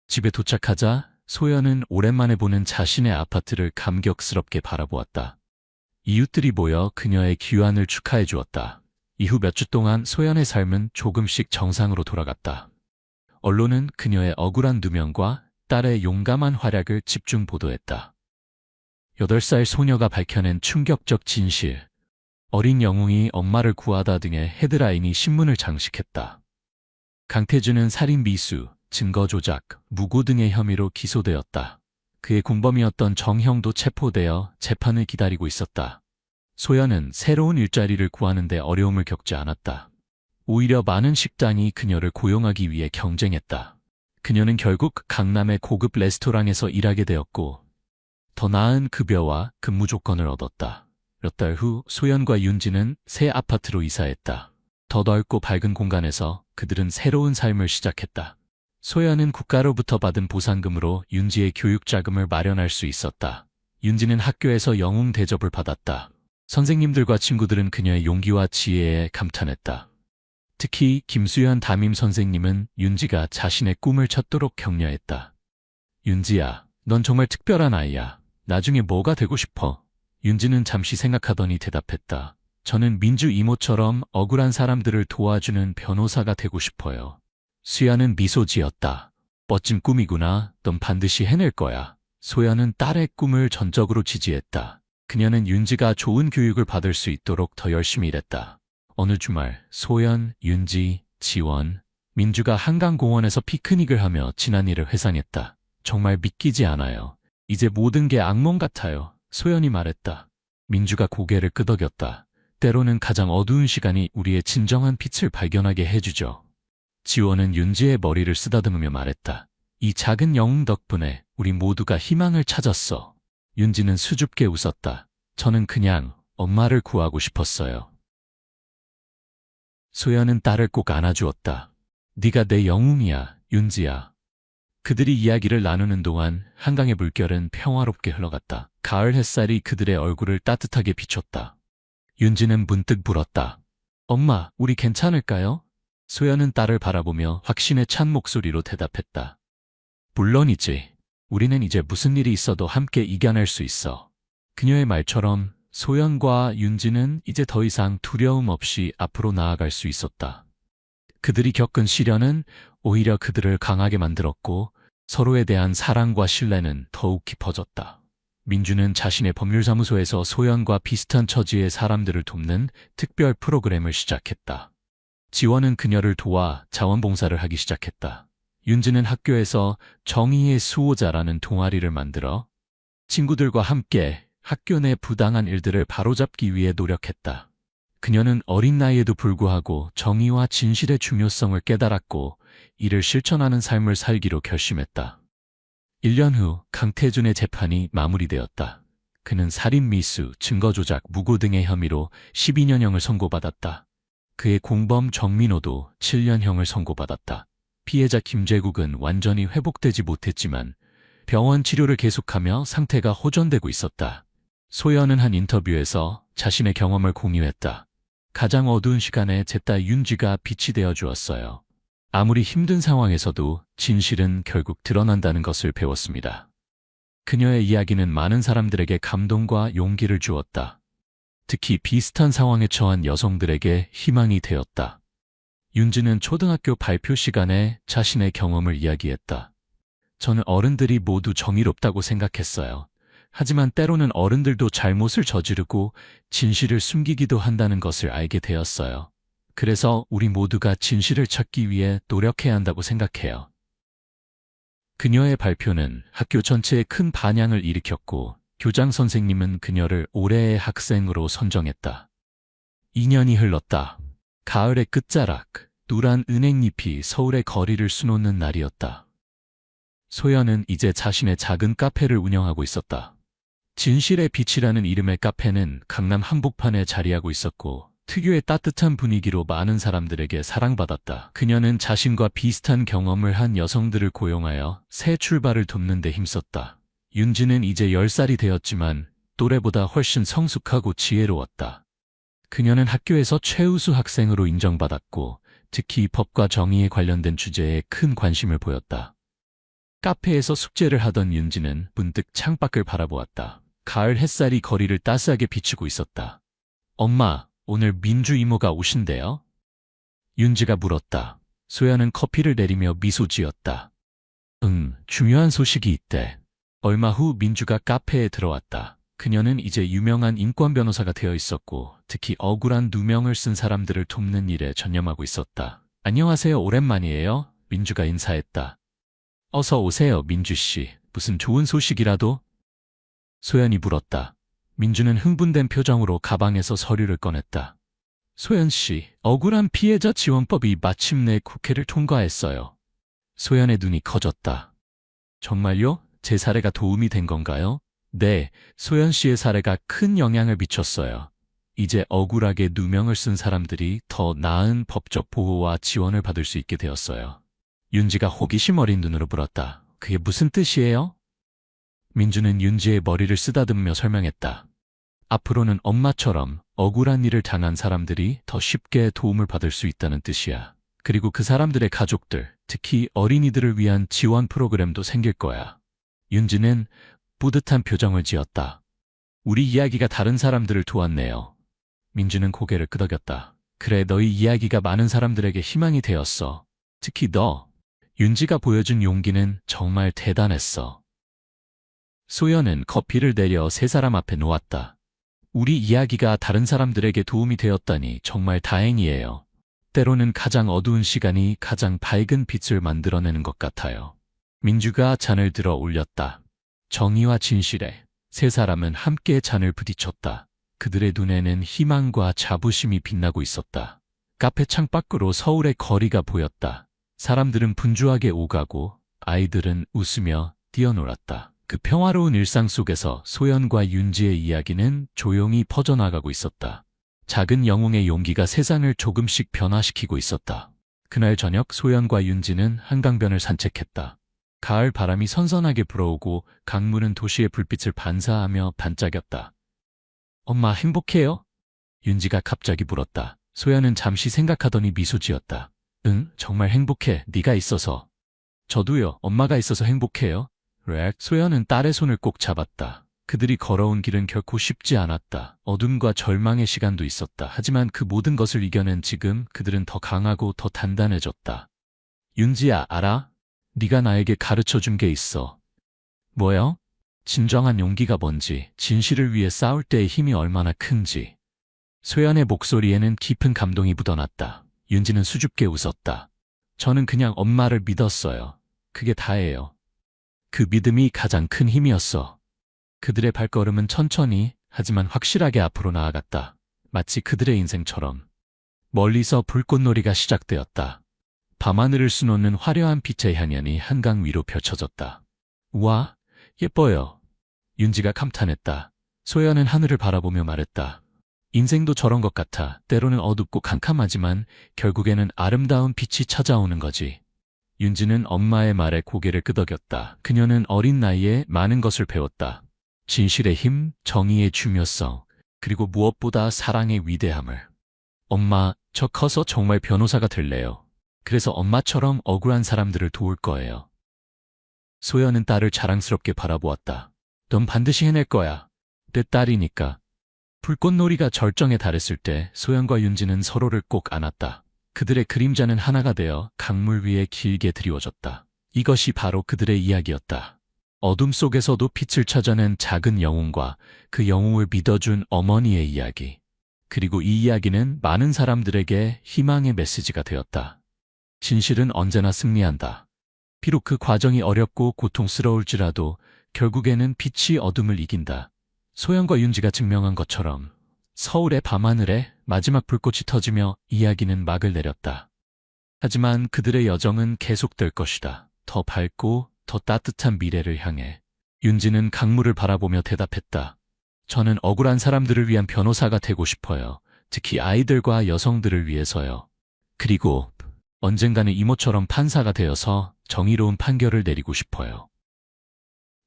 집에 도착하자 소연은 오랜만에 보는 자신의 아파트를 감격스럽게 바라보았다. 이웃들이 모여 그녀의 귀환을 축하해 주었다. 이후 몇 주 동안 소연의 삶은 조금씩 정상으로 돌아갔다. 언론은 그녀의 억울한 누명과 딸의 용감한 활약을 집중 보도했다. 8살 소녀가 밝혀낸 충격적 진실. 어린 영웅이 엄마를 구하다 등의 헤드라인이 신문을 장식했다. 강태준은 살인 미수, 증거 조작, 무고 등의 혐의로 기소되었다. 그의 공범이었던 정형도 체포되어 재판을 기다리고 있었다. 소연은 새로운 일자리를 구하는 데 어려움을 겪지 않았다. 오히려 많은 식당이 그녀를 고용하기 위해 경쟁했다. 그녀는 결국 강남의 고급 레스토랑에서 일하게 되었고 더 나은 급여와 근무 조건을 얻었다. 몇 달 후 소연과 윤지는 새 아파트로 이사했다. 더 넓고 밝은 공간에서 그들은 새로운 삶을 시작했다. 소연은 국가로부터 받은 보상금으로 윤지의 교육 자금을 마련할 수 있었다. 윤지는 학교에서 영웅 대접을 받았다. 선생님들과 친구들은 그녀의 용기와 지혜에 감탄했다. 특히 김수현 담임 선생님은 윤지가 자신의 꿈을 찾도록 격려했다. 윤지야, 넌 정말 특별한 아이야. 나중에 뭐가 되고 싶어? 윤지는 잠시 생각하더니 대답했다. 저는 민주 이모처럼 억울한 사람들을 도와주는 변호사가 되고 싶어요. 수연은 미소 지었다. 멋진 꿈이구나. 넌 반드시 해낼 거야. 소연은 딸의 꿈을 전적으로 지지했다. 그녀는 윤지가 좋은 교육을 받을 수 있도록 더 열심히 일했다. 어느 주말 소연, 윤지, 지원, 민주가 한강공원에서 피크닉을 하며 지난 일을 회상했다. 정말 믿기지 않아요. 이제 모든 게 악몽 같아요. 소연이 말했다. 민주가 고개를 끄덕였다. 때로는 가장 어두운 시간이 우리의 진정한 빛을 발견하게 해주죠. 지원은 윤지의 머리를 쓰다듬으며 말했다. 이 작은 영웅 덕분에 우리 모두가 희망을 찾았어. 윤지는 수줍게 웃었다. 저는 그냥 엄마를 구하고 싶었어요. 소연은 딸을 꼭 안아주었다. 네가 내 영웅이야, 윤지야. 그들이 이야기를 나누는 동안 한강의 물결은 평화롭게 흘러갔다. 가을 햇살이 그들의 얼굴을 따뜻하게 비췄다. 윤지는 문득 물었다. 엄마, 우리 괜찮을까요? 소연은 딸을 바라보며 확신에 찬 목소리로 대답했다. 물론이지. 우리는 이제 무슨 일이 있어도 함께 이겨낼 수 있어. 그녀의 말처럼 소연과 윤지는 이제 더 이상 두려움 없이 앞으로 나아갈 수 있었다. 그들이 겪은 시련은 오히려 그들을 강하게 만들었고 서로에 대한 사랑과 신뢰는 더욱 깊어졌다. 민주는 자신의 법률사무소에서 소연과 비슷한 처지의 사람들을 돕는 특별 프로그램을 시작했다. 지원은 그녀를 도와 자원봉사를 하기 시작했다. 윤지는 학교에서 정의의 수호자라는 동아리를 만들어 친구들과 함께 학교 내 부당한 일들을 바로잡기 위해 노력했다. 그녀는 어린 나이에도 불구하고 정의와 진실의 중요성을 깨달았고 이를 실천하는 삶을 살기로 결심했다. 1년 후 강태준의 재판이 마무리되었다. 그는 살인 미수, 증거 조작, 무고 등의 혐의로 12년형을 선고받았다. 그의 공범 정민호도 7년형을 선고받았다. 피해자 김재국은 완전히 회복되지 못했지만 병원 치료를 계속하며 상태가 호전되고 있었다. 소연은 한 인터뷰에서 자신의 경험을 공유했다. 가장 어두운 시간에 제 딸 윤지가 빛이 되어 주었어요. 아무리 힘든 상황에서도 진실은 결국 드러난다는 것을 배웠습니다. 그녀의 이야기는 많은 사람들에게 감동과 용기를 주었다. 특히 비슷한 상황에 처한 여성들에게 희망이 되었다. 윤지는 초등학교 발표 시간에 자신의 경험을 이야기했다. 저는 어른들이 모두 정의롭다고 생각했어요. 하지만 때로는 어른들도 잘못을 저지르고 진실을 숨기기도 한다는 것을 알게 되었어요. 그래서 우리 모두가 진실을 찾기 위해 노력해야 한다고 생각해요. 그녀의 발표는 학교 전체에 큰 반향을 일으켰고 교장 선생님은 그녀를 올해의 학생으로 선정했다. 2년이 흘렀다. 가을의 끝자락, 노란 은행잎이 서울의 거리를 수놓는 날이었다. 소연은 이제 자신의 작은 카페를 운영하고 있었다. 진실의 빛이라는 이름의 카페는 강남 한복판에 자리하고 있었고 특유의 따뜻한 분위기로 많은 사람들에게 사랑받았다. 그녀는 자신과 비슷한 경험을 한 여성들을 고용하여 새 출발을 돕는 데 힘썼다. 윤지는 이제 10살이 되었지만 또래보다 훨씬 성숙하고 지혜로웠다. 그녀는 학교에서 최우수 학생으로 인정받았고 특히 법과 정의에 관련된 주제에 큰 관심을 보였다. 카페에서 숙제를 하던 윤지는 문득 창밖을 바라보았다. 가을 햇살이 거리를 따스하게 비추고 있었다. 엄마, 오늘 민주 이모가 오신대요? 윤지가 물었다. 소연은 커피를 내리며 미소 지었다. 응, 중요한 소식이 있대. 얼마 후 민주가 카페에 들어왔다. 그녀는 이제 유명한 인권 변호사가 되어 있었고 특히 억울한 누명을 쓴 사람들을 돕는 일에 전념하고 있었다. 안녕하세요. 오랜만이에요. 민주가 인사했다. 어서 오세요, 민주 씨. 무슨 좋은 소식이라도? 소연이 물었다. 민주는 흥분된 표정으로 가방에서 서류를 꺼냈다. 소연 씨, 억울한 피해자 지원법이 마침내 국회를 통과했어요. 소연의 눈이 커졌다. 정말요? 제 사례가 도움이 된 건가요? 네, 소연 씨의 사례가 큰 영향을 미쳤어요. 이제 억울하게 누명을 쓴 사람들이 더 나은 법적 보호와 지원을 받을 수 있게 되었어요. 윤지가 호기심 어린 눈으로 물었다. 그게 무슨 뜻이에요? 민주는 윤지의 머리를 쓰다듬으며 설명했다. 앞으로는 엄마처럼 억울한 일을 당한 사람들이 더 쉽게 도움을 받을 수 있다는 뜻이야. 그리고 그 사람들의 가족들, 특히 어린이들을 위한 지원 프로그램도 생길 거야. 윤지는 뿌듯한 표정을 지었다. 우리 이야기가 다른 사람들을 도왔네요. 민주는 고개를 끄덕였다. 그래, 너희 이야기가 많은 사람들에게 희망이 되었어. 특히 너. 윤지가 보여준 용기는 정말 대단했어. 소연은 커피를 내려 세 사람 앞에 놓았다. 우리 이야기가 다른 사람들에게 도움이 되었다니 정말 다행이에요. 때로는 가장 어두운 시간이 가장 밝은 빛을 만들어내는 것 같아요. 민주가 잔을 들어 올렸다. 정의와 진실에 세 사람은 함께 잔을 부딪혔다. 그들의 눈에는 희망과 자부심이 빛나고 있었다. 카페 창밖으로 서울의 거리가 보였다. 사람들은 분주하게 오가고 아이들은 웃으며 뛰어놀았다. 그 평화로운 일상 속에서 소연과 윤지의 이야기는 조용히 퍼져나가고 있었다. 작은 영웅의 용기가 세상을 조금씩 변화시키고 있었다. 그날 저녁 소연과 윤지는 한강변을 산책했다. 가을 바람이 선선하게 불어오고 강물은 도시의 불빛을 반사하며 반짝였다. 엄마 행복해요? 윤지가 갑자기 물었다. 소연은 잠시 생각하더니 미소 지었다. 응, 정말 행복해. 네가 있어서. 저도요. 엄마가 있어서 행복해요. 렉. 소연은 딸의 손을 꼭 잡았다. 그들이 걸어온 길은 결코 쉽지 않았다. 어둠과 절망의 시간도 있었다. 하지만 그 모든 것을 이겨낸 지금 그들은 더 강하고 더 단단해졌다. 윤지야, 알아? 네가 나에게 가르쳐준 게 있어. 뭐요? 진정한 용기가 뭔지, 진실을 위해 싸울 때의 힘이 얼마나 큰지. 소연의 목소리에는 깊은 감동이 묻어났다. 윤지는 수줍게 웃었다. 저는 그냥 엄마를 믿었어요. 그게 다예요. 그 믿음이 가장 큰 힘이었어. 그들의 발걸음은 천천히 하지만 확실하게 앞으로 나아갔다. 마치 그들의 인생처럼. 멀리서 불꽃놀이가 시작되었다. 밤하늘을 수놓는 화려한 빛의 향연이 한강 위로 펼쳐졌다. 우와, 예뻐요. 윤지가 감탄했다. 소연은 하늘을 바라보며 말했다. 인생도 저런 것 같아. 때로는 어둡고 캄캄하지만 결국에는 아름다운 빛이 찾아오는 거지. 윤지는 엄마의 말에 고개를 끄덕였다. 그녀는 어린 나이에 많은 것을 배웠다. 진실의 힘, 정의의 중요성, 그리고 무엇보다 사랑의 위대함을. 엄마, 저 커서 정말 변호사가 될래요. 그래서 엄마처럼 억울한 사람들을 도울 거예요. 소연은 딸을 자랑스럽게 바라보았다. 넌 반드시 해낼 거야. 내 딸이니까. 불꽃놀이가 절정에 달했을 때 소연과 윤지는 서로를 꼭 안았다. 그들의 그림자는 하나가 되어 강물 위에 길게 드리워졌다. 이것이 바로 그들의 이야기였다. 어둠 속에서도 빛을 찾아낸 작은 영웅과 그 영웅을 믿어준 어머니의 이야기. 그리고 이 이야기는 많은 사람들에게 희망의 메시지가 되었다. 진실은 언제나 승리한다. 비록 그 과정이 어렵고 고통스러울지라도 결국에는 빛이 어둠을 이긴다. 소연과 윤지가 증명한 것처럼 서울의 밤하늘에 마지막 불꽃이 터지며 이야기는 막을 내렸다. 하지만 그들의 여정은 계속될 것이다. 더 밝고 더 따뜻한 미래를 향해. 윤지는 강물을 바라보며 대답했다. 저는 억울한 사람들을 위한 변호사가 되고 싶어요. 특히 아이들과 여성들을 위해서요. 그리고 언젠가는 이모처럼 판사가 되어서 정의로운 판결을 내리고 싶어요.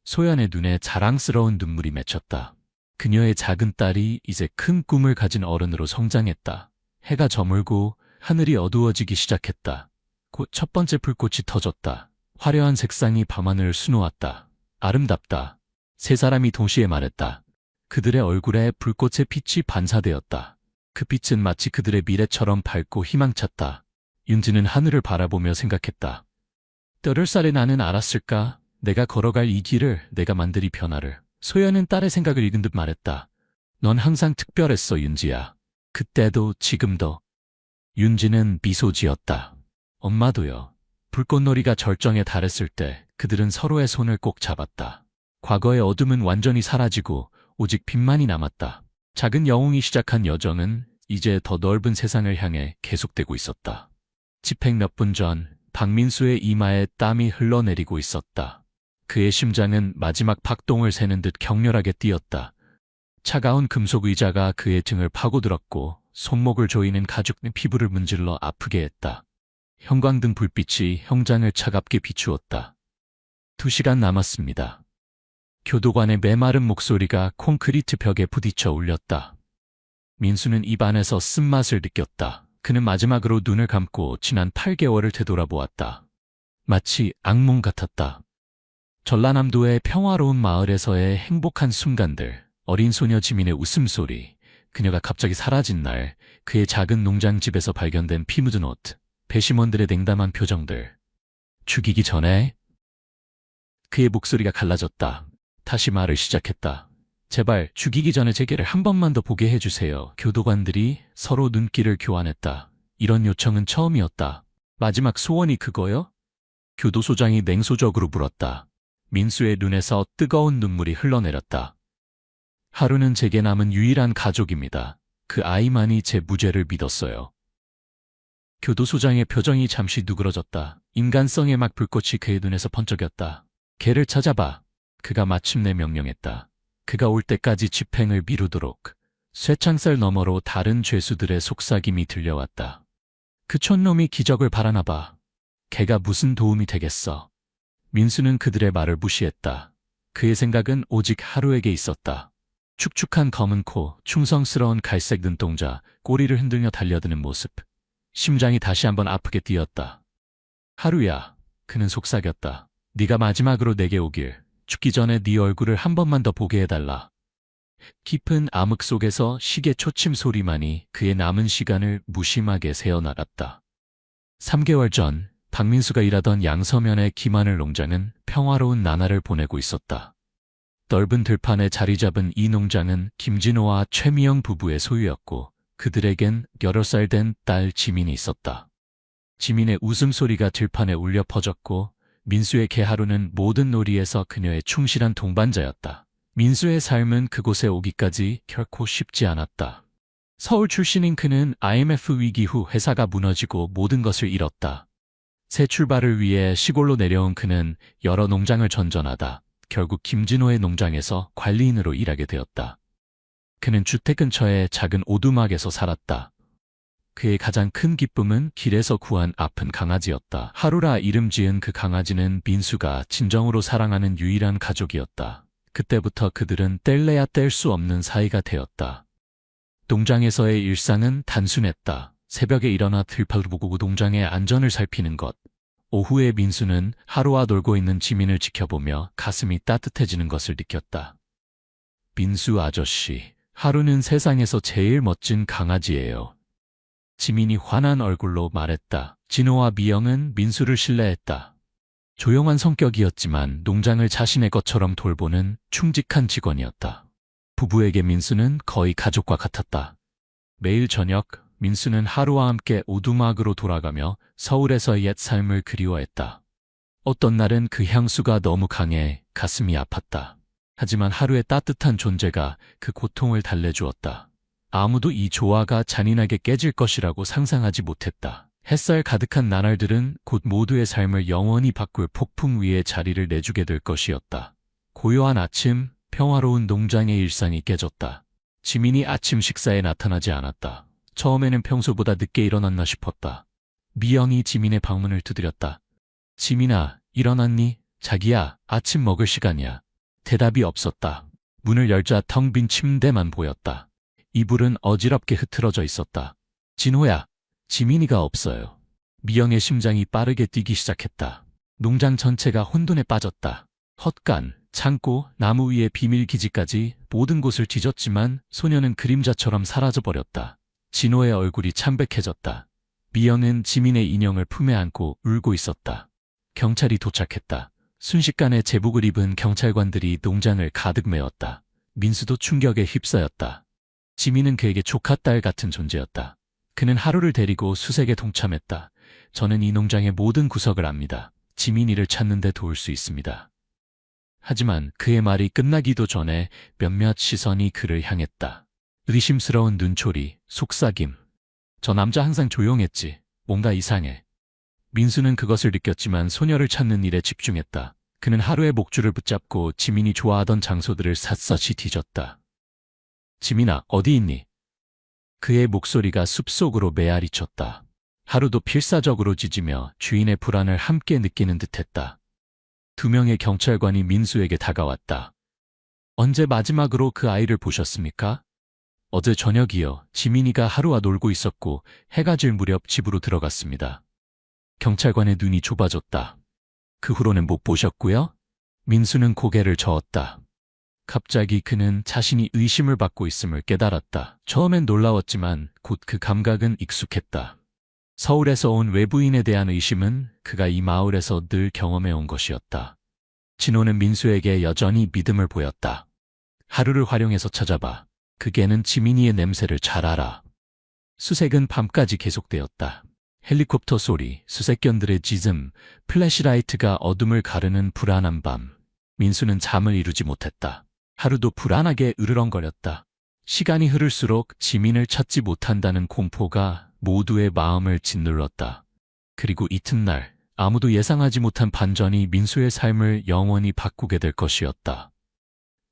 소연의 눈에 자랑스러운 눈물이 맺혔다. 그녀의 작은 딸이 이제 큰 꿈을 가진 어른으로 성장했다. 해가 저물고 하늘이 어두워지기 시작했다. 곧 첫 번째 불꽃이 터졌다. 화려한 색상이 밤하늘을 수놓았다. 아름답다. 세 사람이 동시에 말했다. 그들의 얼굴에 불꽃의 빛이 반사되었다. 그 빛은 마치 그들의 미래처럼 밝고 희망찼다. 윤지는 하늘을 바라보며 생각했다. 8살의 나는 알았을까? 내가 걸어갈 이 길을, 내가 만들 이 변화를. 소연은 딸의 생각을 읽은 듯 말했다. 넌 항상 특별했어, 윤지야. 그때도 지금도. 윤지는 미소 지었다. 엄마도요. 불꽃놀이가 절정에 달했을 때 그들은 서로의 손을 꼭 잡았다. 과거의 어둠은 완전히 사라지고 오직 빛만이 남았다. 작은 영웅이 시작한 여정은 이제 더 넓은 세상을 향해 계속되고 있었다. 집행 몇 분 전 박민수의 이마에 땀이 흘러내리고 있었다. 그의 심장은 마지막 박동을 세는 듯 격렬하게 뛰었다. 차가운 금속 의자가 그의 등을 파고들었고 손목을 조이는 가죽 피부를 문질러 아프게 했다. 형광등 불빛이 형장을 차갑게 비추었다. 2시간 남았습니다. 교도관의 메마른 목소리가 콘크리트 벽에 부딪혀 울렸다. 민수는 입안에서 쓴맛을 느꼈다. 그는 마지막으로 눈을 감고 지난 8개월을 되돌아보았다. 마치 악몽 같았다. 전라남도의 평화로운 마을에서의 행복한 순간들, 어린 소녀 지민의 웃음소리, 그녀가 갑자기 사라진 날, 그의 작은 농장집에서 발견된 피 묻은 옷, 배심원들의 냉담한 표정들. 죽이기 전에 그의 목소리가 갈라졌다. 다시 말을 시작했다. 제발 죽이기 전에 제게를 한 번만 더 보게 해주세요. 교도관들이 서로 눈길을 교환했다. 이런 요청은 처음이었다. 마지막 소원이 그거요? 교도소장이 냉소적으로 물었다. 민수의 눈에서 뜨거운 눈물이 흘러내렸다. 하루는 제게 남은 유일한 가족입니다. 그 아이만이 제 무죄를 믿었어요. 교도소장의 표정이 잠시 누그러졌다. 인간성의 막 불꽃이 그의 눈에서 번쩍였다. 걔를 찾아봐. 그가 마침내 명령했다. 그가 올 때까지 집행을 미루도록. 쇠창살 너머로 다른 죄수들의 속삭임이 들려왔다. 그 촌놈이 기적을 바라나 봐. 걔가 무슨 도움이 되겠어. 민수는 그들의 말을 무시했다. 그의 생각은 오직 하루에게 있었다. 축축한 검은 코, 충성스러운 갈색 눈동자, 꼬리를 흔들며 달려드는 모습. 심장이 다시 한번 아프게 뛰었다. 하루야, 그는 속삭였다. 네가 마지막으로 내게 오길. 죽기 전에 네 얼굴을 한 번만 더 보게 해달라. 깊은 암흑 속에서 시계 초침 소리만이 그의 남은 시간을 무심하게 새어나갔다. 3개월 전 박민수가 일하던 양서면의 김하늘 농장은 평화로운 나날을 보내고 있었다. 넓은 들판에 자리 잡은 이 농장은 김진호와 최미영 부부의 소유였고 그들에겐 여러 살 된 딸 지민이 있었다. 지민의 웃음소리가 들판에 울려 퍼졌고 민수의 개 하루는 모든 놀이에서 그녀의 충실한 동반자였다. 민수의 삶은 그곳에 오기까지 결코 쉽지 않았다. 서울 출신인 그는 IMF 위기 후 회사가 무너지고 모든 것을 잃었다. 새 출발을 위해 시골로 내려온 그는 여러 농장을 전전하다 결국 김진호의 농장에서 관리인으로 일하게 되었다. 그는 주택 근처의 작은 오두막에서 살았다. 그의 가장 큰 기쁨은 길에서 구한 아픈 강아지였다. 하루라 이름 지은 그 강아지는 민수가 진정으로 사랑하는 유일한 가족이었다. 그때부터 그들은 뗄래야 뗄 수 없는 사이가 되었다. 농장에서의 일상은 단순했다. 새벽에 일어나 들판을 보고 농장의 안전을 살피는 것. 오후에 민수는 하루와 놀고 있는 지민을 지켜보며 가슴이 따뜻해지는 것을 느꼈다. 민수 아저씨, 하루는 세상에서 제일 멋진 강아지예요. 지민이 환한 얼굴로 말했다. 진호와 미영은 민수를 신뢰했다. 조용한 성격이었지만 농장을 자신의 것처럼 돌보는 충직한 직원이었다. 부부에게 민수는 거의 가족과 같았다. 매일 저녁 민수는 하루와 함께 오두막으로 돌아가며 서울에서의 옛 삶을 그리워했다. 어떤 날은 그 향수가 너무 강해 가슴이 아팠다. 하지만 하루의 따뜻한 존재가 그 고통을 달래주었다. 아무도 이 조화가 잔인하게 깨질 것이라고 상상하지 못했다. 햇살 가득한 나날들은 곧 모두의 삶을 영원히 바꿀 폭풍 위에 자리를 내주게 될 것이었다. 고요한 아침, 평화로운 농장의 일상이 깨졌다. 지민이 아침 식사에 나타나지 않았다. 처음에는 평소보다 늦게 일어났나 싶었다. 미영이 지민의 방문을 두드렸다. 지민아, 일어났니? 자기야, 아침 먹을 시간이야. 대답이 없었다. 문을 열자 텅 빈 침대만 보였다. 이불은 어지럽게 흐트러져 있었다. 진호야, 지민이가 없어요. 미영의 심장이 빠르게 뛰기 시작했다. 농장 전체가 혼돈에 빠졌다. 헛간, 창고, 나무 위의 비밀기지까지 모든 곳을 뒤졌지만 소녀는 그림자처럼 사라져버렸다. 진호의 얼굴이 참백해졌다. 미영은 지민의 인형을 품에 안고 울고 있었다. 경찰이 도착했다. 순식간에 제복을 입은 경찰관들이 농장을 가득 메웠다. 민수도 충격에 휩싸였다. 지민은 그에게 조카딸 같은 존재였다. 그는 하루를 데리고 수색에 동참했다. 저는 이 농장의 모든 구석을 압니다. 지민이를 찾는 데 도울 수 있습니다. 하지만 그의 말이 끝나기도 전에 몇몇 시선이 그를 향했다. 의심스러운 눈초리, 속삭임. 저 남자 항상 조용했지. 뭔가 이상해. 민수는 그것을 느꼈지만 소녀를 찾는 일에 집중했다. 그는 하루의 목줄을 붙잡고 지민이 좋아하던 장소들을 샅샅이 뒤졌다. 지민아, 어디 있니? 그의 목소리가 숲속으로 메아리쳤다. 하루도 필사적으로 짖으며 주인의 불안을 함께 느끼는 듯했다. 2명의 경찰관이 민수에게 다가왔다. 언제 마지막으로 그 아이를 보셨습니까? 어제 저녁이요. 지민이가 하루와 놀고 있었고 해가 질 무렵 집으로 들어갔습니다. 경찰관의 눈이 좁아졌다. 그 후로는 못 보셨고요? 민수는 고개를 저었다. 갑자기 그는 자신이 의심을 받고 있음을 깨달았다. 처음엔 놀라웠지만 곧 그 감각은 익숙했다. 서울에서 온 외부인에 대한 의심은 그가 이 마을에서 늘 경험해온 것이었다. 진호는 민수에게 여전히 믿음을 보였다. 하루를 활용해서 찾아봐. 그 개는 지민이의 냄새를 잘 알아. 수색은 밤까지 계속되었다. 헬리콥터 소리, 수색견들의 짖음, 플래시라이트가 어둠을 가르는 불안한 밤. 민수는 잠을 이루지 못했다. 하루도 불안하게 으르렁거렸다. 시간이 흐를수록 지민을 찾지 못한다는 공포가 모두의 마음을 짓눌렀다. 그리고 이튿날 아무도 예상하지 못한 반전이 민수의 삶을 영원히 바꾸게 될 것이었다.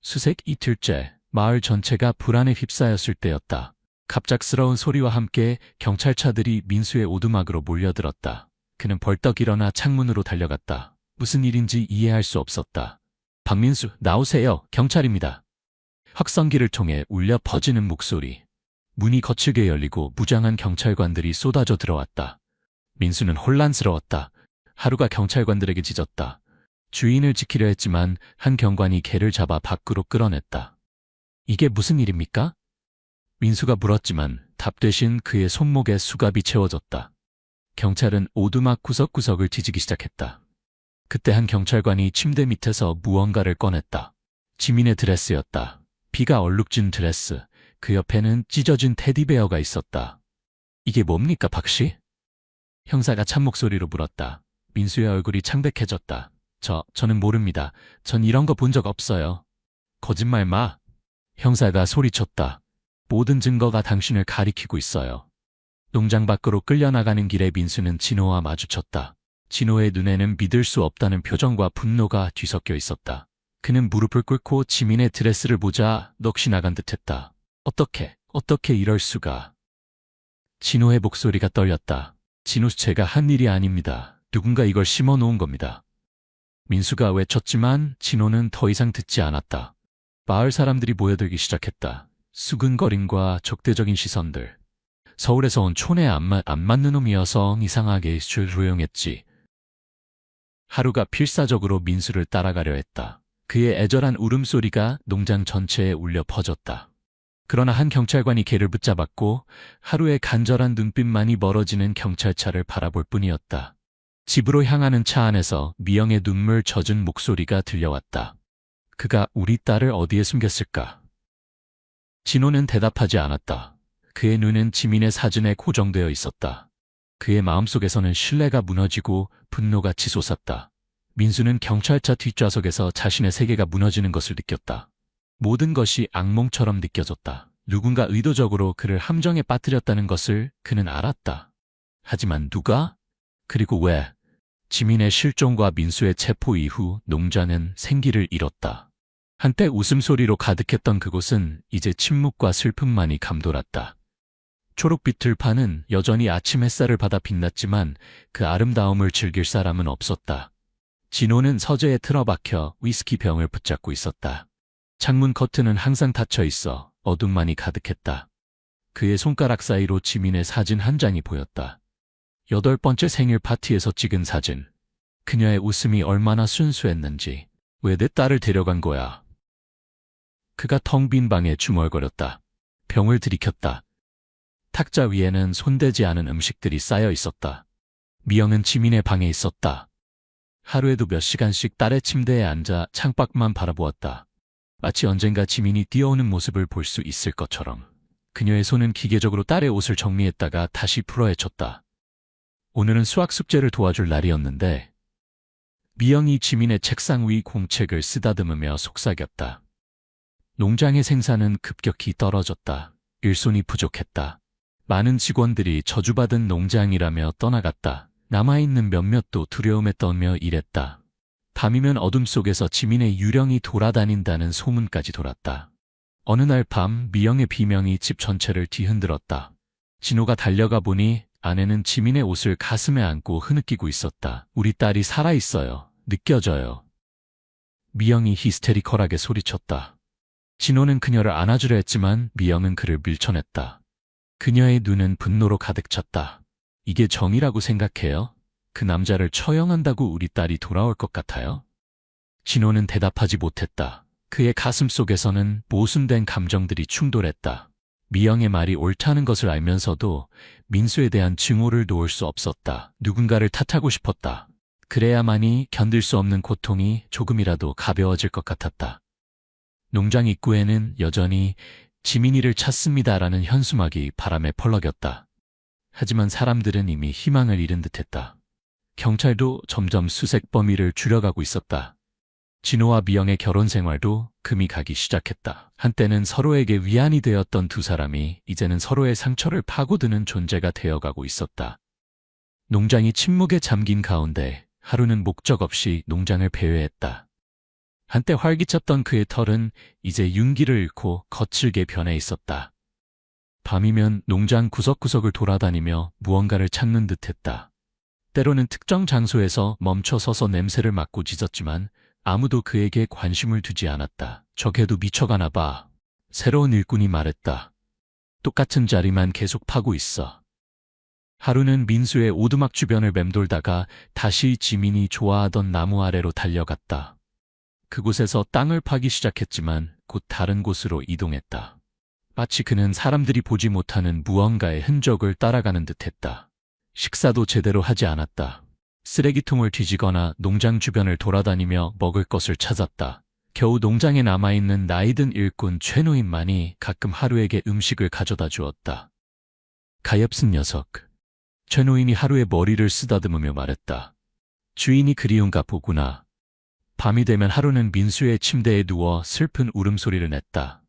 수색 이틀째, 마을 전체가 불안에 휩싸였을 때였다. 갑작스러운 소리와 함께 경찰차들이 민수의 오두막으로 몰려들었다. 그는 벌떡 일어나 창문으로 달려갔다. 무슨 일인지 이해할 수 없었다. 박민수, 나오세요. 경찰입니다. 확성기를 통해 울려 퍼지는 목소리. 문이 거칠게 열리고 무장한 경찰관들이 쏟아져 들어왔다. 민수는 혼란스러웠다. 하루가 경찰관들에게 짖었다. 주인을 지키려 했지만 한 경관이 개를 잡아 밖으로 끌어냈다. 이게 무슨 일입니까? 민수가 물었지만 답 대신 그의 손목에 수갑이 채워졌다. 경찰은 오두막 구석구석을 뒤지기 시작했다. 그때 한 경찰관이 침대 밑에서 무언가를 꺼냈다. 지민의 드레스였다. 비가 얼룩진 드레스. 그 옆에는 찢어진 테디베어가 있었다. 이게 뭡니까, 박씨? 형사가 찬 목소리로 물었다. 민수의 얼굴이 창백해졌다. 저는 모릅니다. 전 이런 거 본 적 없어요. 거짓말 마. 형사가 소리쳤다. 모든 증거가 당신을 가리키고 있어요. 농장 밖으로 끌려나가는 길에 민수는 진호와 마주쳤다. 진호의 눈에는 믿을 수 없다는 표정과 분노가 뒤섞여 있었다. 그는 무릎을 꿇고 지민의 드레스를 보자 넋이 나간 듯했다. 어떻게 이럴 수가. 진호의 목소리가 떨렸다. 진호, 제가 한 일이 아닙니다. 누군가 이걸 심어놓은 겁니다. 민수가 외쳤지만 진호는 더 이상 듣지 않았다. 마을 사람들이 모여들기 시작했다. 수근거림과 적대적인 시선들. 서울에서 온 촌에 안 맞는 놈이어서 이상하게 조용했지. 하루가 필사적으로 민수를 따라가려 했다. 그의 애절한 울음소리가 농장 전체에 울려 퍼졌다. 그러나 한 경찰관이 개를 붙잡았고 하루의 간절한 눈빛만이 멀어지는 경찰차를 바라볼 뿐이었다. 집으로 향하는 차 안에서 미영의 눈물 젖은 목소리가 들려왔다. 그가 우리 딸을 어디에 숨겼을까? 진호는 대답하지 않았다. 그의 눈은 지민의 사진에 고정되어 있었다. 그의 마음속에서는 신뢰가 무너지고 분노가 치솟았다. 민수는 경찰차 뒷좌석에서 자신의 세계가 무너지는 것을 느꼈다. 모든 것이 악몽처럼 느껴졌다. 누군가 의도적으로 그를 함정에 빠뜨렸다는 것을 그는 알았다. 하지만 누가? 그리고 왜? 지민의 실종과 민수의 체포 이후 농장은 생기를 잃었다. 한때 웃음소리로 가득했던 그곳은 이제 침묵과 슬픔만이 감돌았다. 초록빛 들판은 여전히 아침 햇살을 받아 빛났지만 그 아름다움을 즐길 사람은 없었다. 진호는 서재에 틀어박혀 위스키 병을 붙잡고 있었다. 창문 커튼은 항상 닫혀 있어 어둠만이 가득했다. 그의 손가락 사이로 지민의 사진 한 장이 보였다. 8번째 생일 파티에서 찍은 사진. 그녀의 웃음이 얼마나 순수했는지. 왜 내 딸을 데려간 거야? 그가 텅 빈 방에 중얼거렸다. 병을 들이켰다. 탁자 위에는 손대지 않은 음식들이 쌓여 있었다. 미영은 지민의 방에 있었다. 하루에도 몇 시간씩 딸의 침대에 앉아 창밖만 바라보았다. 마치 언젠가 지민이 뛰어오는 모습을 볼 수 있을 것처럼. 그녀의 손은 기계적으로 딸의 옷을 정리했다가 다시 풀어헤쳤다. 오늘은 수학 숙제를 도와줄 날이었는데 미영이 지민의 책상 위 공책을 쓰다듬으며 속삭였다. 농장의 생산은 급격히 떨어졌다. 일손이 부족했다. 많은 직원들이 저주받은 농장이라며 떠나갔다. 남아있는 몇몇도 두려움에 떨며 일했다. 밤이면 어둠 속에서 지민의 유령이 돌아다닌다는 소문까지 돌았다. 어느 날 밤 미영의 비명이 집 전체를 뒤흔들었다. 진호가 달려가 보니 아내는 지민의 옷을 가슴에 안고 흐느끼고 있었다. 우리 딸이 살아있어요. 느껴져요. 미영이 히스테리컬하게 소리쳤다. 진호는 그녀를 안아주려 했지만 미영은 그를 밀쳐냈다. 그녀의 눈은 분노로 가득 찼다. 이게 정의라고 생각해요? 그 남자를 처형한다고 우리 딸이 돌아올 것 같아요? 진호는 대답하지 못했다. 그의 가슴 속에서는 모순된 감정들이 충돌했다. 미영의 말이 옳다는 것을 알면서도 민수에 대한 증오를 놓을 수 없었다. 누군가를 탓하고 싶었다. 그래야만이 견딜 수 없는 고통이 조금이라도 가벼워질 것 같았다. 농장 입구에는 여전히 지민이를 찾습니다라는 현수막이 바람에 펄럭였다. 하지만 사람들은 이미 희망을 잃은 듯했다. 경찰도 점점 수색 범위를 줄여가고 있었다. 진호와 미영의 결혼 생활도 금이 가기 시작했다. 한때는 서로에게 위안이 되었던 두 사람이 이제는 서로의 상처를 파고드는 존재가 되어가고 있었다. 농장이 침묵에 잠긴 가운데 하루는 목적 없이 농장을 배회했다. 한때 활기찼던 그의 털은 이제 윤기를 잃고 거칠게 변해 있었다. 밤이면 농장 구석구석을 돌아다니며 무언가를 찾는 듯했다. 때로는 특정 장소에서 멈춰 서서 냄새를 맡고 짖었지만 아무도 그에게 관심을 두지 않았다. 저게도 미쳐가나 봐. 새로운 일꾼이 말했다. 똑같은 자리만 계속 파고 있어. 하루는 민수의 오두막 주변을 맴돌다가 다시 지민이 좋아하던 나무 아래로 달려갔다. 그곳에서 땅을 파기 시작했지만 곧 다른 곳으로 이동했다. 마치 그는 사람들이 보지 못하는 무언가의 흔적을 따라가는 듯했다. 식사도 제대로 하지 않았다. 쓰레기통을 뒤지거나 농장 주변을 돌아다니며 먹을 것을 찾았다. 겨우 농장에 남아있는 나이든 일꾼 최노인만이 가끔 하루에게 음식을 가져다 주었다. 가엾은 녀석. 최노인이 하루에 머리를 쓰다듬으며 말했다. 주인이 그리운가 보구나. 밤이 되면 하루는 민수의 침대에 누워 슬픈 울음소리를 냈다.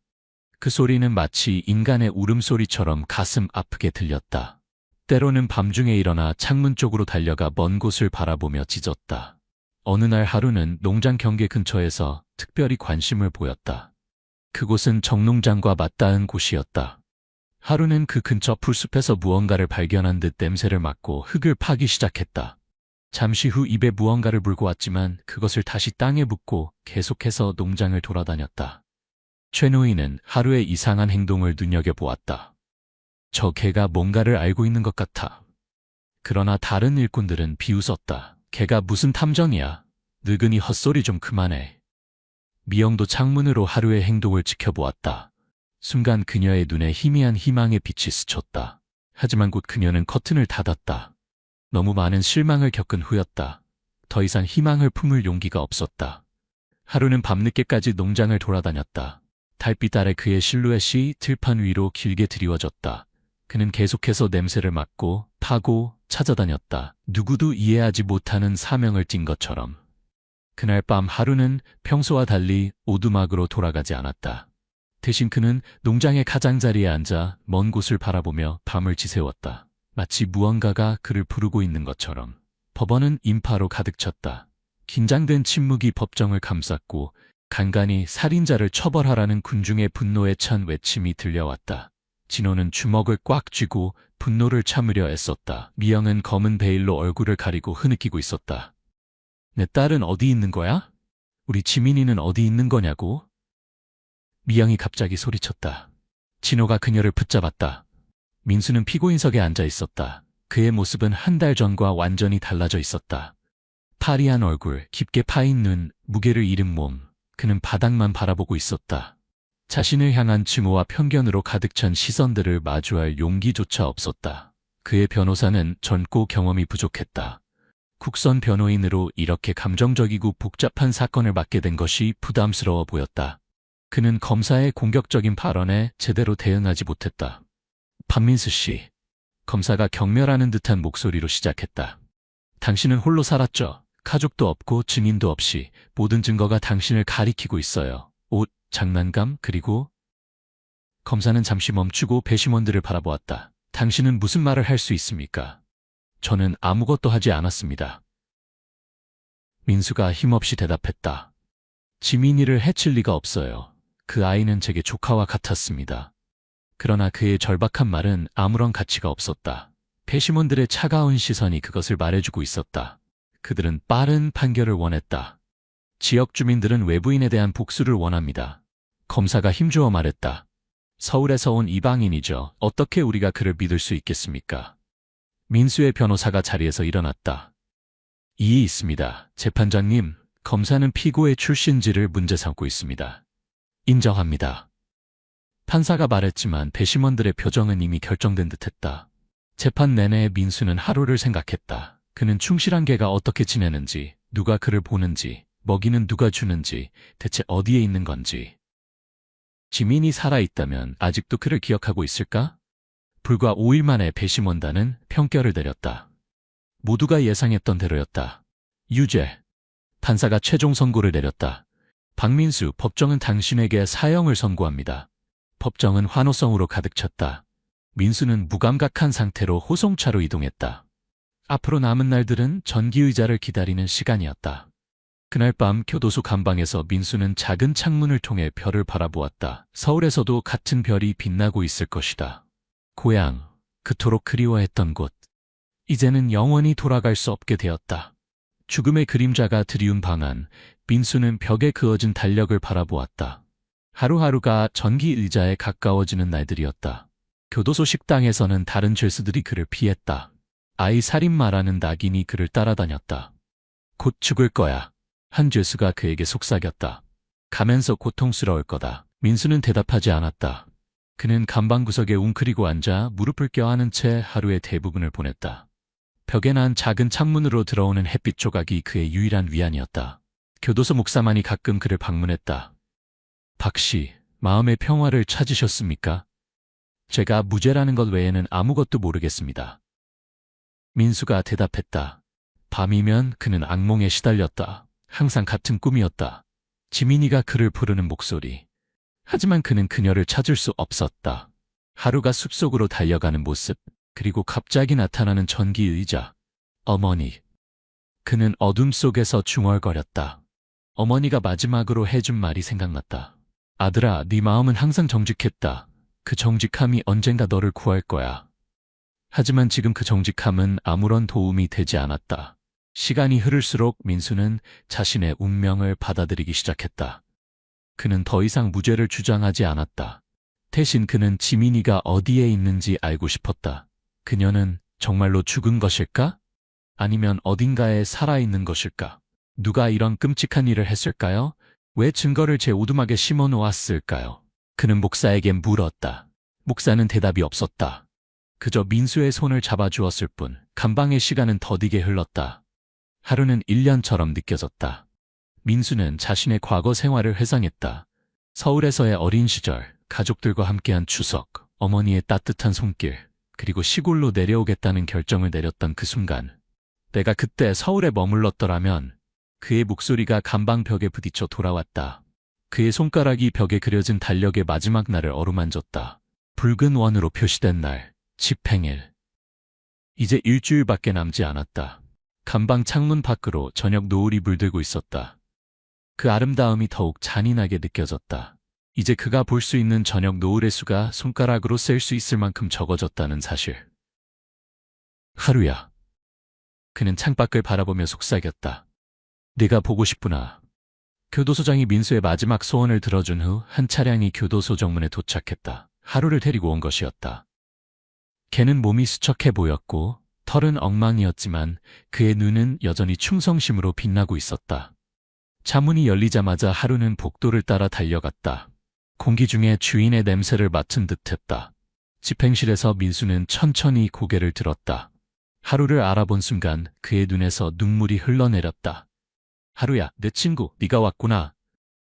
그 소리는 마치 인간의 울음소리처럼 가슴 아프게 들렸다. 때로는 밤중에 일어나 창문 쪽으로 달려가 먼 곳을 바라보며 짖었다. 어느 날 하루는 농장 경계 근처에서 특별히 관심을 보였다. 그곳은 정농장과 맞닿은 곳이었다. 하루는 그 근처 풀숲에서 무언가를 발견한 듯 냄새를 맡고 흙을 파기 시작했다. 잠시 후 입에 무언가를 물고 왔지만 그것을 다시 땅에 붓고 계속해서 농장을 돌아다녔다. 최노인은 하루의 이상한 행동을 눈여겨보았다. 저 개가 뭔가를 알고 있는 것 같아. 그러나 다른 일꾼들은 비웃었다. 걔가 무슨 탐정이야. 늙은이 헛소리 좀 그만해. 미영도 창문으로 하루의 행동을 지켜보았다. 순간 그녀의 눈에 희미한 희망의 빛이 스쳤다. 하지만 곧 그녀는 커튼을 닫았다. 너무 많은 실망을 겪은 후였다. 더 이상 희망을 품을 용기가 없었다. 하루는 밤늦게까지 농장을 돌아다녔다. 달빛 아래 그의 실루엣이 들판 위로 길게 드리워졌다. 그는 계속해서 냄새를 맡고 파고 찾아다녔다. 누구도 이해하지 못하는 사명을 띈 것처럼. 그날 밤 하루는 평소와 달리 오두막으로 돌아가지 않았다. 대신 그는 농장의 가장자리에 앉아 먼 곳을 바라보며 밤을 지새웠다. 마치 무언가가 그를 부르고 있는 것처럼. 법원은 인파로 가득 찼다. 긴장된 침묵이 법정을 감쌌고 간간히 살인자를 처벌하라는 군중의 분노에 찬 외침이 들려왔다. 진호는 주먹을 꽉 쥐고 분노를 참으려 애썼다. 미영은 검은 베일로 얼굴을 가리고 흐느끼고 있었다. 내 딸은 어디 있는 거야? 우리 지민이는 어디 있는 거냐고? 미영이 갑자기 소리쳤다. 진호가 그녀를 붙잡았다. 민수는 피고인석에 앉아 있었다. 그의 모습은 한 달 전과 완전히 달라져 있었다. 파리한 얼굴, 깊게 파인 눈, 무게를 잃은 몸. 그는 바닥만 바라보고 있었다. 자신을 향한 증오와 편견으로 가득 찬 시선들을 마주할 용기조차 없었다. 그의 변호사는 젊고 경험이 부족했다. 국선 변호인으로 이렇게 감정적이고 복잡한 사건을 맡게 된 것이 부담스러워 보였다. 그는 검사의 공격적인 발언에 제대로 대응하지 못했다. 박민수 씨. 검사가 경멸하는 듯한 목소리로 시작했다. 당신은 홀로 살았죠. 가족도 없고 증인도 없이 모든 증거가 당신을 가리키고 있어요. 옷, 장난감, 그리고 검사는 잠시 멈추고 배심원들을 바라보았다. 당신은 무슨 말을 할 수 있습니까? 저는 아무것도 하지 않았습니다. 민수가 힘없이 대답했다. 지민이를 해칠 리가 없어요. 그 아이는 제게 조카와 같았습니다. 그러나 그의 절박한 말은 아무런 가치가 없었다. 배심원들의 차가운 시선이 그것을 말해주고 있었다. 그들은 빠른 판결을 원했다. 지역 주민들은 외부인에 대한 복수를 원합니다. 검사가 힘주어 말했다. 서울에서 온 이방인이죠. 어떻게 우리가 그를 믿을 수 있겠습니까? 민수의 변호사가 자리에서 일어났다. 이의 있습니다. 재판장님, 검사는 피고의 출신지를 문제 삼고 있습니다. 인정합니다. 판사가 말했지만 배심원들의 표정은 이미 결정된 듯했다. 재판 내내 민수는 하루를 생각했다. 그는 충실한 개가 어떻게 지내는지, 누가 그를 보는지, 먹이는 누가 주는지, 대체 어디에 있는 건지. 지민이 살아있다면 아직도 그를 기억하고 있을까? 불과 5일 만에 배심원단은 평결을 내렸다. 모두가 예상했던 대로였다. 유죄. 판사가 최종 선고를 내렸다. 박민수, 법정은 당신에게 사형을 선고합니다. 법정은 환호성으로 가득 찼다. 민수는 무감각한 상태로 호송차로 이동했다. 앞으로 남은 날들은 전기의자를 기다리는 시간이었다. 그날 밤 교도소 감방에서 민수는 작은 창문을 통해 별을 바라보았다. 서울에서도 같은 별이 빛나고 있을 것이다. 고향, 그토록 그리워했던 곳. 이제는 영원히 돌아갈 수 없게 되었다. 죽음의 그림자가 드리운 방 안, 민수는 벽에 그어진 달력을 바라보았다. 하루하루가 전기의자에 가까워지는 날들이었다. 교도소 식당에서는 다른 죄수들이 그를 피했다. 아이 살인마라는 낙인이 그를 따라다녔다. 곧 죽을 거야. 한 죄수가 그에게 속삭였다. 가면서 고통스러울 거다. 민수는 대답하지 않았다. 그는 감방 구석에 웅크리고 앉아 무릎을 껴안은 채 하루의 대부분을 보냈다. 벽에 난 작은 창문으로 들어오는 햇빛 조각이 그의 유일한 위안이었다. 교도소 목사만이 가끔 그를 방문했다. 박 씨, 마음의 평화를 찾으셨습니까? 제가 무죄라는 것 외에는 아무것도 모르겠습니다. 민수가 대답했다. 밤이면 그는 악몽에 시달렸다. 항상 같은 꿈이었다. 지민이가 그를 부르는 목소리. 하지만 그는 그녀를 찾을 수 없었다. 하루가 숲속으로 달려가는 모습, 그리고 갑자기 나타나는 전기의자. 어머니. 그는 어둠 속에서 중얼거렸다. 어머니가 마지막으로 해준 말이 생각났다. 아들아, 네 마음은 항상 정직했다. 그 정직함이 언젠가 너를 구할 거야. 하지만 지금 그 정직함은 아무런 도움이 되지 않았다. 시간이 흐를수록 민수는 자신의 운명을 받아들이기 시작했다. 그는 더 이상 무죄를 주장하지 않았다. 대신 그는 지민이가 어디에 있는지 알고 싶었다. 그녀는 정말로 죽은 것일까? 아니면 어딘가에 살아있는 것일까? 누가 이런 끔찍한 일을 했을까요? 왜 증거를 제 오두막에 심어 놓았을까요? 그는 목사에게 물었다. 목사는 대답이 없었다. 그저 민수의 손을 잡아주었을 뿐. 감방의 시간은 더디게 흘렀다. 하루는 1년처럼 느껴졌다. 민수는 자신의 과거 생활을 회상했다. 서울에서의 어린 시절, 가족들과 함께한 추석, 어머니의 따뜻한 손길, 그리고 시골로 내려오겠다는 결정을 내렸던 그 순간. 내가 그때 서울에 머물렀더라면. 그의 목소리가 감방벽에 부딪혀 돌아왔다. 그의 손가락이 벽에 그려진 달력의 마지막 날을 어루만졌다. 붉은 원으로 표시된 날, 집행일. 이제 일주일밖에 남지 않았다. 감방 창문 밖으로 저녁 노을이 물들고 있었다. 그 아름다움이 더욱 잔인하게 느껴졌다. 이제 그가 볼 수 있는 저녁 노을의 수가 손가락으로 셀 수 있을 만큼 적어졌다는 사실. 하루야. 그는 창밖을 바라보며 속삭였다. 네가 보고 싶구나. 교도소장이 민수의 마지막 소원을 들어준 후 한 차량이 교도소 정문에 도착했다. 하루를 데리고 온 것이었다. 걔는 몸이 수척해 보였고 털은 엉망이었지만 그의 눈은 여전히 충성심으로 빛나고 있었다. 차문이 열리자마자 하루는 복도를 따라 달려갔다. 공기 중에 주인의 냄새를 맡은 듯했다. 집행실에서 민수는 천천히 고개를 들었다. 하루를 알아본 순간 그의 눈에서 눈물이 흘러내렸다. 하루야, 내 친구, 네가 왔구나.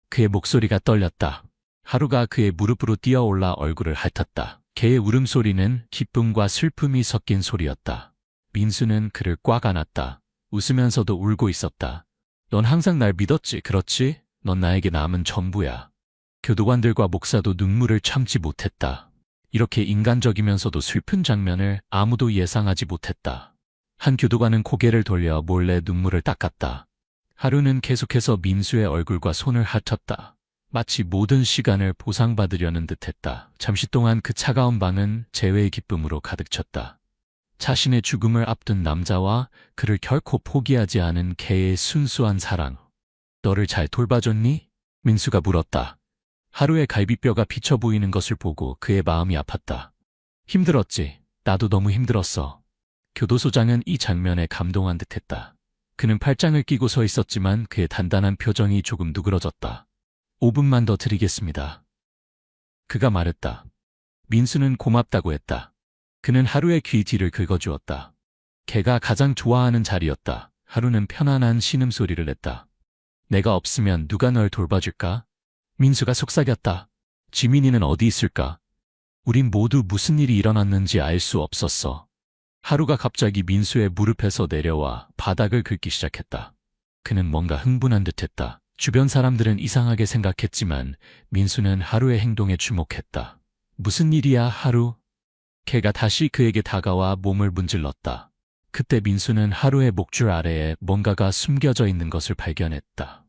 그의 목소리가 떨렸다. 하루가 그의 무릎으로 뛰어올라 얼굴을 핥았다. 걔의 울음소리는 기쁨과 슬픔이 섞인 소리였다. 민수는 그를 꽉 안았다. 웃으면서도 울고 있었다. 넌 항상 날 믿었지, 그렇지? 넌 나에게 남은 전부야. 교도관들과 목사도 눈물을 참지 못했다. 이렇게 인간적이면서도 슬픈 장면을 아무도 예상하지 못했다. 한 교도관은 고개를 돌려 몰래 눈물을 닦았다. 하루는 계속해서 민수의 얼굴과 손을 핥았다. 마치 모든 시간을 보상받으려는 듯했다. 잠시 동안 그 차가운 방은 재회의 기쁨으로 가득 찼다. 자신의 죽음을 앞둔 남자와 그를 결코 포기하지 않은 걔의 순수한 사랑. 너를 잘 돌봐줬니? 민수가 물었다. 하루의 갈비뼈가 비쳐 보이는 것을 보고 그의 마음이 아팠다. 힘들었지. 나도 너무 힘들었어. 교도소장은 이 장면에 감동한 듯했다. 그는 팔짱을 끼고 서 있었지만 그의 단단한 표정이 조금 누그러졌다. 5분만 더 드리겠습니다. 그가 말했다. 민수는 고맙다고 했다. 그는 하루의 귀 뒤를 긁어주었다. 걔가 가장 좋아하는 자리였다. 하루는 편안한 신음소리를 냈다. 내가 없으면 누가 널 돌봐줄까? 민수가 속삭였다. 지민이는 어디 있을까? 우린 모두 무슨 일이 일어났는지 알 수 없었어. 하루가 갑자기 민수의 무릎에서 내려와 바닥을 긁기 시작했다. 그는 뭔가 흥분한 듯했다. 주변 사람들은 이상하게 생각했지만 민수는 하루의 행동에 주목했다. 무슨 일이야, 하루? 걔가 다시 그에게 다가와 몸을 문질렀다. 그때 민수는 하루의 목줄 아래에 뭔가가 숨겨져 있는 것을 발견했다.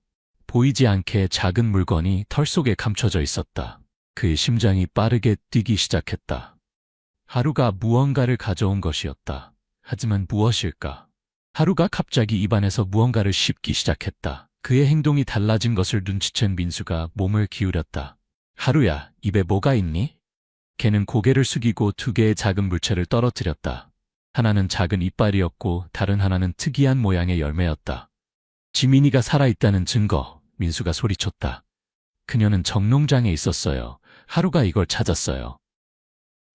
보이지 않게 작은 물건이 털 속에 감춰져 있었다. 그의 심장이 빠르게 뛰기 시작했다. 하루가 무언가를 가져온 것이었다. 하지만 무엇일까? 하루가 갑자기 입안에서 무언가를 씹기 시작했다. 그의 행동이 달라진 것을 눈치챈 민수가 몸을 기울였다. 하루야, 입에 뭐가 있니? 걔는 고개를 숙이고 2개의 작은 물체를 떨어뜨렸다. 하나는 작은 이빨이었고 다른 하나는 특이한 모양의 열매였다. 지민이가 살아있다는 증거, 민수가 소리쳤다. 그녀는 정농장에 있었어요. 하루가 이걸 찾았어요.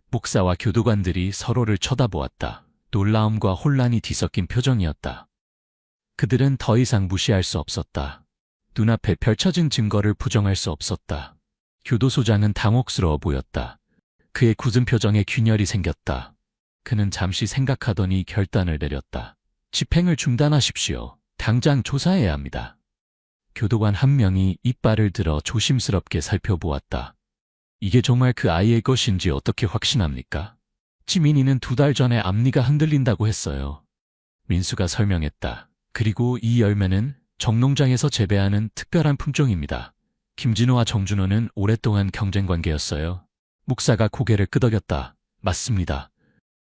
목사와 교도관들이 서로를 쳐다보았다. 놀라움과 혼란이 뒤섞인 표정이었다. 그들은 더 이상 무시할 수 없었다. 눈앞에 펼쳐진 증거를 부정할 수 없었다. 교도소장은 당혹스러워 보였다. 그의 굳은 표정에 균열이 생겼다. 그는 잠시 생각하더니 결단을 내렸다. 집행을 중단하십시오. 당장 조사해야 합니다. 교도관 한 명이 이빨을 들어 조심스럽게 살펴보았다. 이게 정말 그 아이의 것인지 어떻게 확신합니까? 지민이는 2달 전에 앞니가 흔들린다고 했어요. 민수가 설명했다. 그리고 이 열매는 정농장에서 재배하는 특별한 품종입니다. 김진호와 정준호는 오랫동안 경쟁관계였어요. 목사가 고개를 끄덕였다. 맞습니다.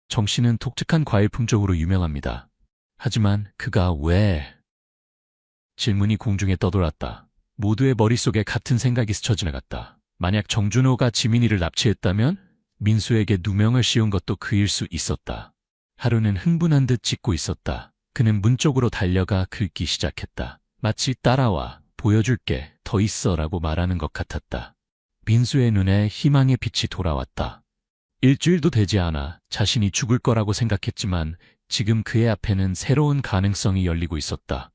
정 씨는 독특한 과일 품종으로 유명합니다. 하지만 그가 왜... 질문이 공중에 떠돌았다. 모두의 머릿속에 같은 생각이 스쳐 지나갔다. 만약 정준호가 지민이를 납치했다면 민수에게 누명을 씌운 것도 그일 수 있었다. 하루는 흥분한 듯 짖고 있었다. 그는 문 쪽으로 달려가 긁기 시작했다. 마치 따라와, 보여줄게, 더 있어 라고 말하는 것 같았다. 민수의 눈에 희망의 빛이 돌아왔다. 일주일도 되지 않아 자신이 죽을 거라고 생각했지만 지금 그의 앞에는 새로운 가능성이 열리고 있었다.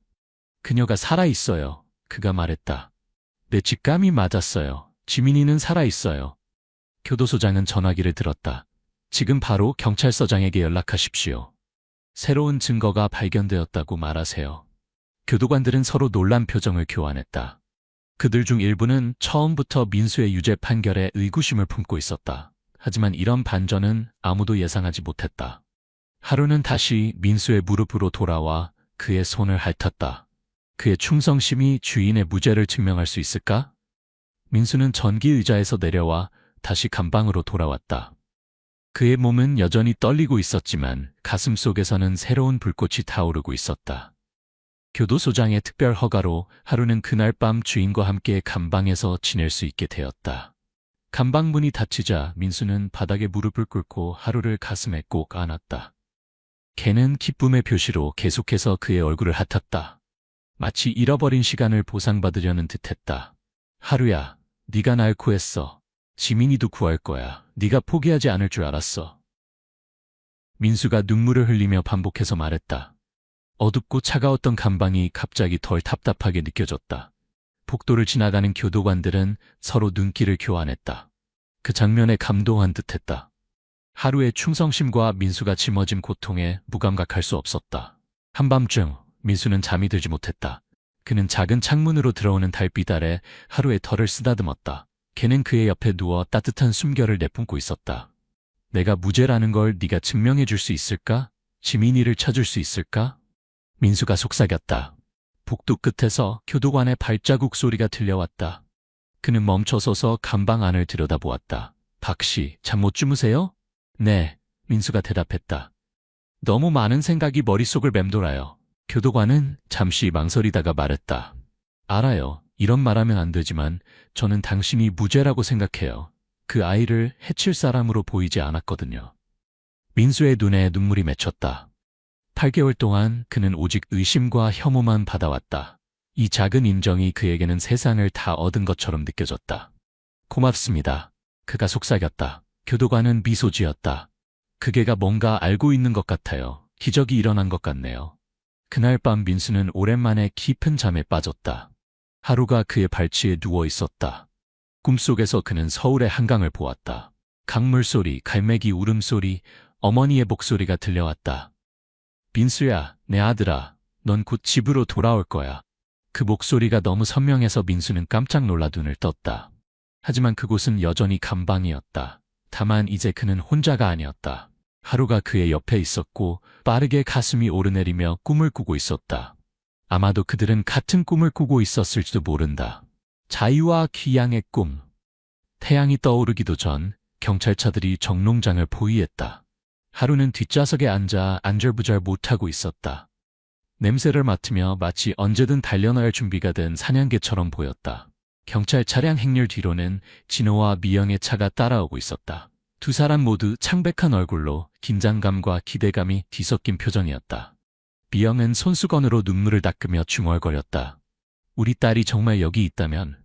그녀가 살아있어요. 그가 말했다. 내 직감이 맞았어요. 지민이는 살아있어요. 교도소장은 전화기를 들었다. 지금 바로 경찰서장에게 연락하십시오. 새로운 증거가 발견되었다고 말하세요. 교도관들은 서로 놀란 표정을 교환했다. 그들 중 일부는 처음부터 민수의 유죄 판결에 의구심을 품고 있었다. 하지만 이런 반전은 아무도 예상하지 못했다. 하루는 다시 민수의 무릎으로 돌아와 그의 손을 핥았다. 그의 충성심이 주인의 무죄를 증명할 수 있을까? 민수는 전기 의자에서 내려와 다시 감방으로 돌아왔다. 그의 몸은 여전히 떨리고 있었지만 가슴 속에서는 새로운 불꽃이 타오르고 있었다. 교도소장의 특별 허가로 하루는 그날 밤 주인과 함께 감방에서 지낼 수 있게 되었다. 감방문이 닫히자 민수는 바닥에 무릎을 꿇고 하루를 가슴에 꼭 안았다. 걔는 기쁨의 표시로 계속해서 그의 얼굴을 핥았다. 마치 잃어버린 시간을 보상받으려는 듯했다. 하루야, 네가 날 구했어. 지민이도 구할 거야. 네가 포기하지 않을 줄 알았어. 민수가 눈물을 흘리며 반복해서 말했다. 어둡고 차가웠던 감방이 갑자기 덜 답답하게 느껴졌다. 복도를 지나가는 교도관들은 서로 눈길을 교환했다. 그 장면에 감동한 듯했다. 하루의 충성심과 민수가 짊어진 고통에 무감각할 수 없었다. 한밤중 민수는 잠이 들지 못했다. 그는 작은 창문으로 들어오는 달빛 아래 하루의 털을 쓰다듬었다. 걔는 그의 옆에 누워 따뜻한 숨결을 내뿜고 있었다. 내가 무죄라는 걸 네가 증명해 줄 수 있을까? 지민이를 찾을 수 있을까? 민수가 속삭였다. 복도 끝에서 교도관의 발자국 소리가 들려왔다. 그는 멈춰서서 감방 안을 들여다보았다. 박씨, 잠 못 주무세요? 네, 민수가 대답했다. 너무 많은 생각이 머릿속을 맴돌아요. 교도관은 잠시 망설이다가 말했다. 알아요. 이런 말하면 안 되지만 저는 당신이 무죄라고 생각해요. 그 아이를 해칠 사람으로 보이지 않았거든요. 민수의 눈에 눈물이 맺혔다. 8개월 동안 그는 오직 의심과 혐오만 받아왔다. 이 작은 인정이 그에게는 세상을 다 얻은 것처럼 느껴졌다. 고맙습니다. 그가 속삭였다. 교도관은 미소 지었다. 그게가 뭔가 알고 있는 것 같아요. 기적이 일어난 것 같네요. 그날 밤 민수는 오랜만에 깊은 잠에 빠졌다. 하루가 그의 발치에 누워 있었다. 꿈속에서 그는 서울의 한강을 보았다. 강물 소리, 갈매기 울음소리, 어머니의 목소리가 들려왔다. 민수야, 내 아들아, 넌 곧 집으로 돌아올 거야. 그 목소리가 너무 선명해서 민수는 깜짝 놀라 눈을 떴다. 하지만 그곳은 여전히 감방이었다. 다만 이제 그는 혼자가 아니었다. 하루가 그의 옆에 있었고 빠르게 가슴이 오르내리며 꿈을 꾸고 있었다. 아마도 그들은 같은 꿈을 꾸고 있었을지도 모른다. 자유와 귀양의 꿈. 태양이 떠오르기도 전 경찰차들이 정롱장을 포위했다. 하루는 뒷좌석에 앉아 안절부절 못하고 있었다. 냄새를 맡으며 마치 언제든 달려나갈 준비가 된 사냥개처럼 보였다. 경찰 차량 행렬 뒤로는 진호와 미영의 차가 따라오고 있었다. 두 사람 모두 창백한 얼굴로 긴장감과 기대감이 뒤섞인 표정이었다. 미영은 손수건으로 눈물을 닦으며 중얼거렸다. 우리 딸이 정말 여기 있다면?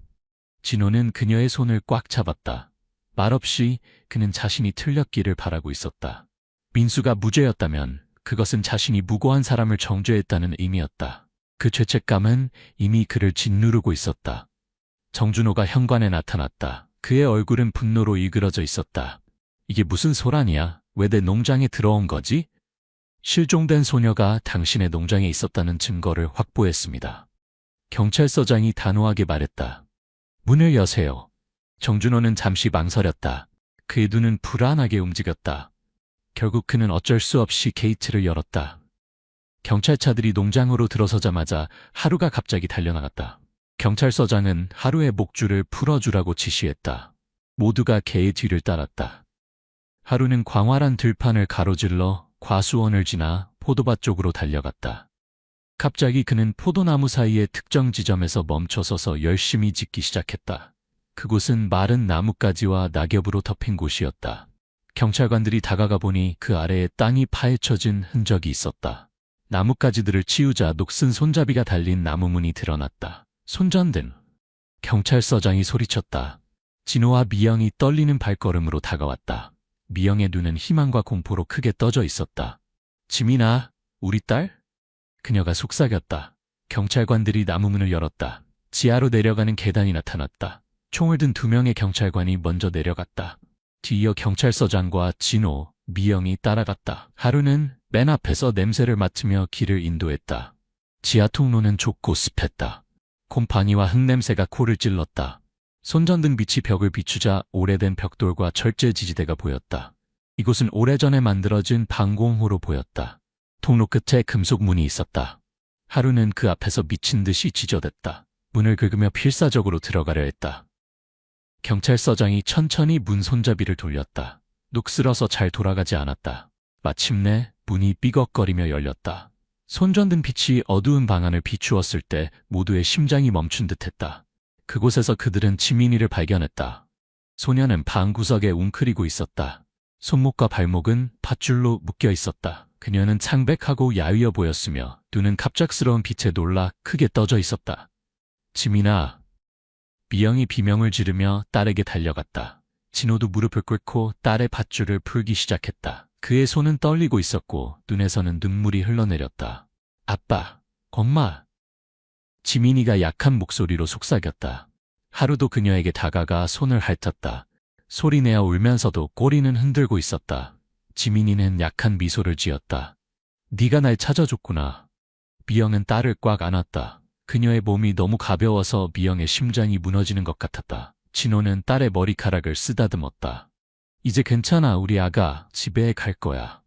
진호는 그녀의 손을 꽉 잡았다. 말없이 그는 자신이 틀렸기를 바라고 있었다. 민수가 무죄였다면 그것은 자신이 무고한 사람을 정죄했다는 의미였다. 그 죄책감은 이미 그를 짓누르고 있었다. 정준호가 현관에 나타났다. 그의 얼굴은 분노로 일그러져 있었다. 이게 무슨 소란이야? 왜 내 농장에 들어온 거지? 실종된 소녀가 당신의 농장에 있었다는 증거를 확보했습니다. 경찰서장이 단호하게 말했다. 문을 여세요. 정준호는 잠시 망설였다. 그의 눈은 불안하게 움직였다. 결국 그는 어쩔 수 없이 게이트를 열었다. 경찰차들이 농장으로 들어서자마자 하루가 갑자기 달려나갔다. 경찰서장은 하루의 목줄을 풀어주라고 지시했다. 모두가 개의 뒤를 따랐다. 하루는 광활한 들판을 가로질러 과수원을 지나 포도밭 쪽으로 달려갔다. 갑자기 그는 포도나무 사이의 특정 지점에서 멈춰서서 열심히 짚기 시작했다. 그곳은 마른 나뭇가지와 낙엽으로 덮인 곳이었다. 경찰관들이 다가가 보니 그 아래에 땅이 파헤쳐진 흔적이 있었다. 나뭇가지들을 치우자 녹슨 손잡이가 달린 나무문이 드러났다. 손전등. 경찰서장이 소리쳤다. 진호와 미영이 떨리는 발걸음으로 다가왔다. 미영의 눈은 희망과 공포로 크게 떠져 있었다. 지민아, 우리 딸? 그녀가 속삭였다. 경찰관들이 나무문을 열었다. 지하로 내려가는 계단이 나타났다. 총을 든 2명의 경찰관이 먼저 내려갔다. 뒤이어 경찰서장과 진호, 미영이 따라갔다. 하루는 맨 앞에서 냄새를 맡으며 길을 인도했다. 지하 통로는 좁고 습했다. 곰팡이와 흙냄새가 코를 찔렀다. 손전등 빛이 벽을 비추자 오래된 벽돌과 철제 지지대가 보였다. 이곳은 오래전에 만들어진 방공호로 보였다. 통로 끝에 금속 문이 있었다. 하루는 그 앞에서 미친 듯이 지저댔다. 문을 긁으며 필사적으로 들어가려 했다. 경찰서장이 천천히 문 손잡이를 돌렸다. 녹슬어서 잘 돌아가지 않았다. 마침내 문이 삐걱거리며 열렸다. 손전등 빛이 어두운 방 안을 비추었을 때 모두의 심장이 멈춘 듯했다. 그곳에서 그들은 지민이를 발견했다. 소녀는 방 구석에 웅크리고 있었다. 손목과 발목은 밧줄로 묶여 있었다. 그녀는 창백하고 야위어 보였으며 눈은 갑작스러운 빛에 놀라 크게 떠져 있었다. 지민아. 미영이 비명을 지르며 딸에게 달려갔다. 진호도 무릎을 꿇고 딸의 밧줄을 풀기 시작했다. 그의 손은 떨리고 있었고 눈에서는 눈물이 흘러내렸다. 아빠, 엄마. 지민이가 약한 목소리로 속삭였다. 하루도 그녀에게 다가가 손을 핥았다. 소리내어 울면서도 꼬리는 흔들고 있었다. 지민이는 약한 미소를 지었다. 네가 날 찾아줬구나. 미영은 딸을 꽉 안았다. 그녀의 몸이 너무 가벼워서 미영의 심장이 무너지는 것 같았다. 진호는 딸의 머리카락을 쓰다듬었다. 이제 괜찮아, 우리 아가. 집에 갈 거야.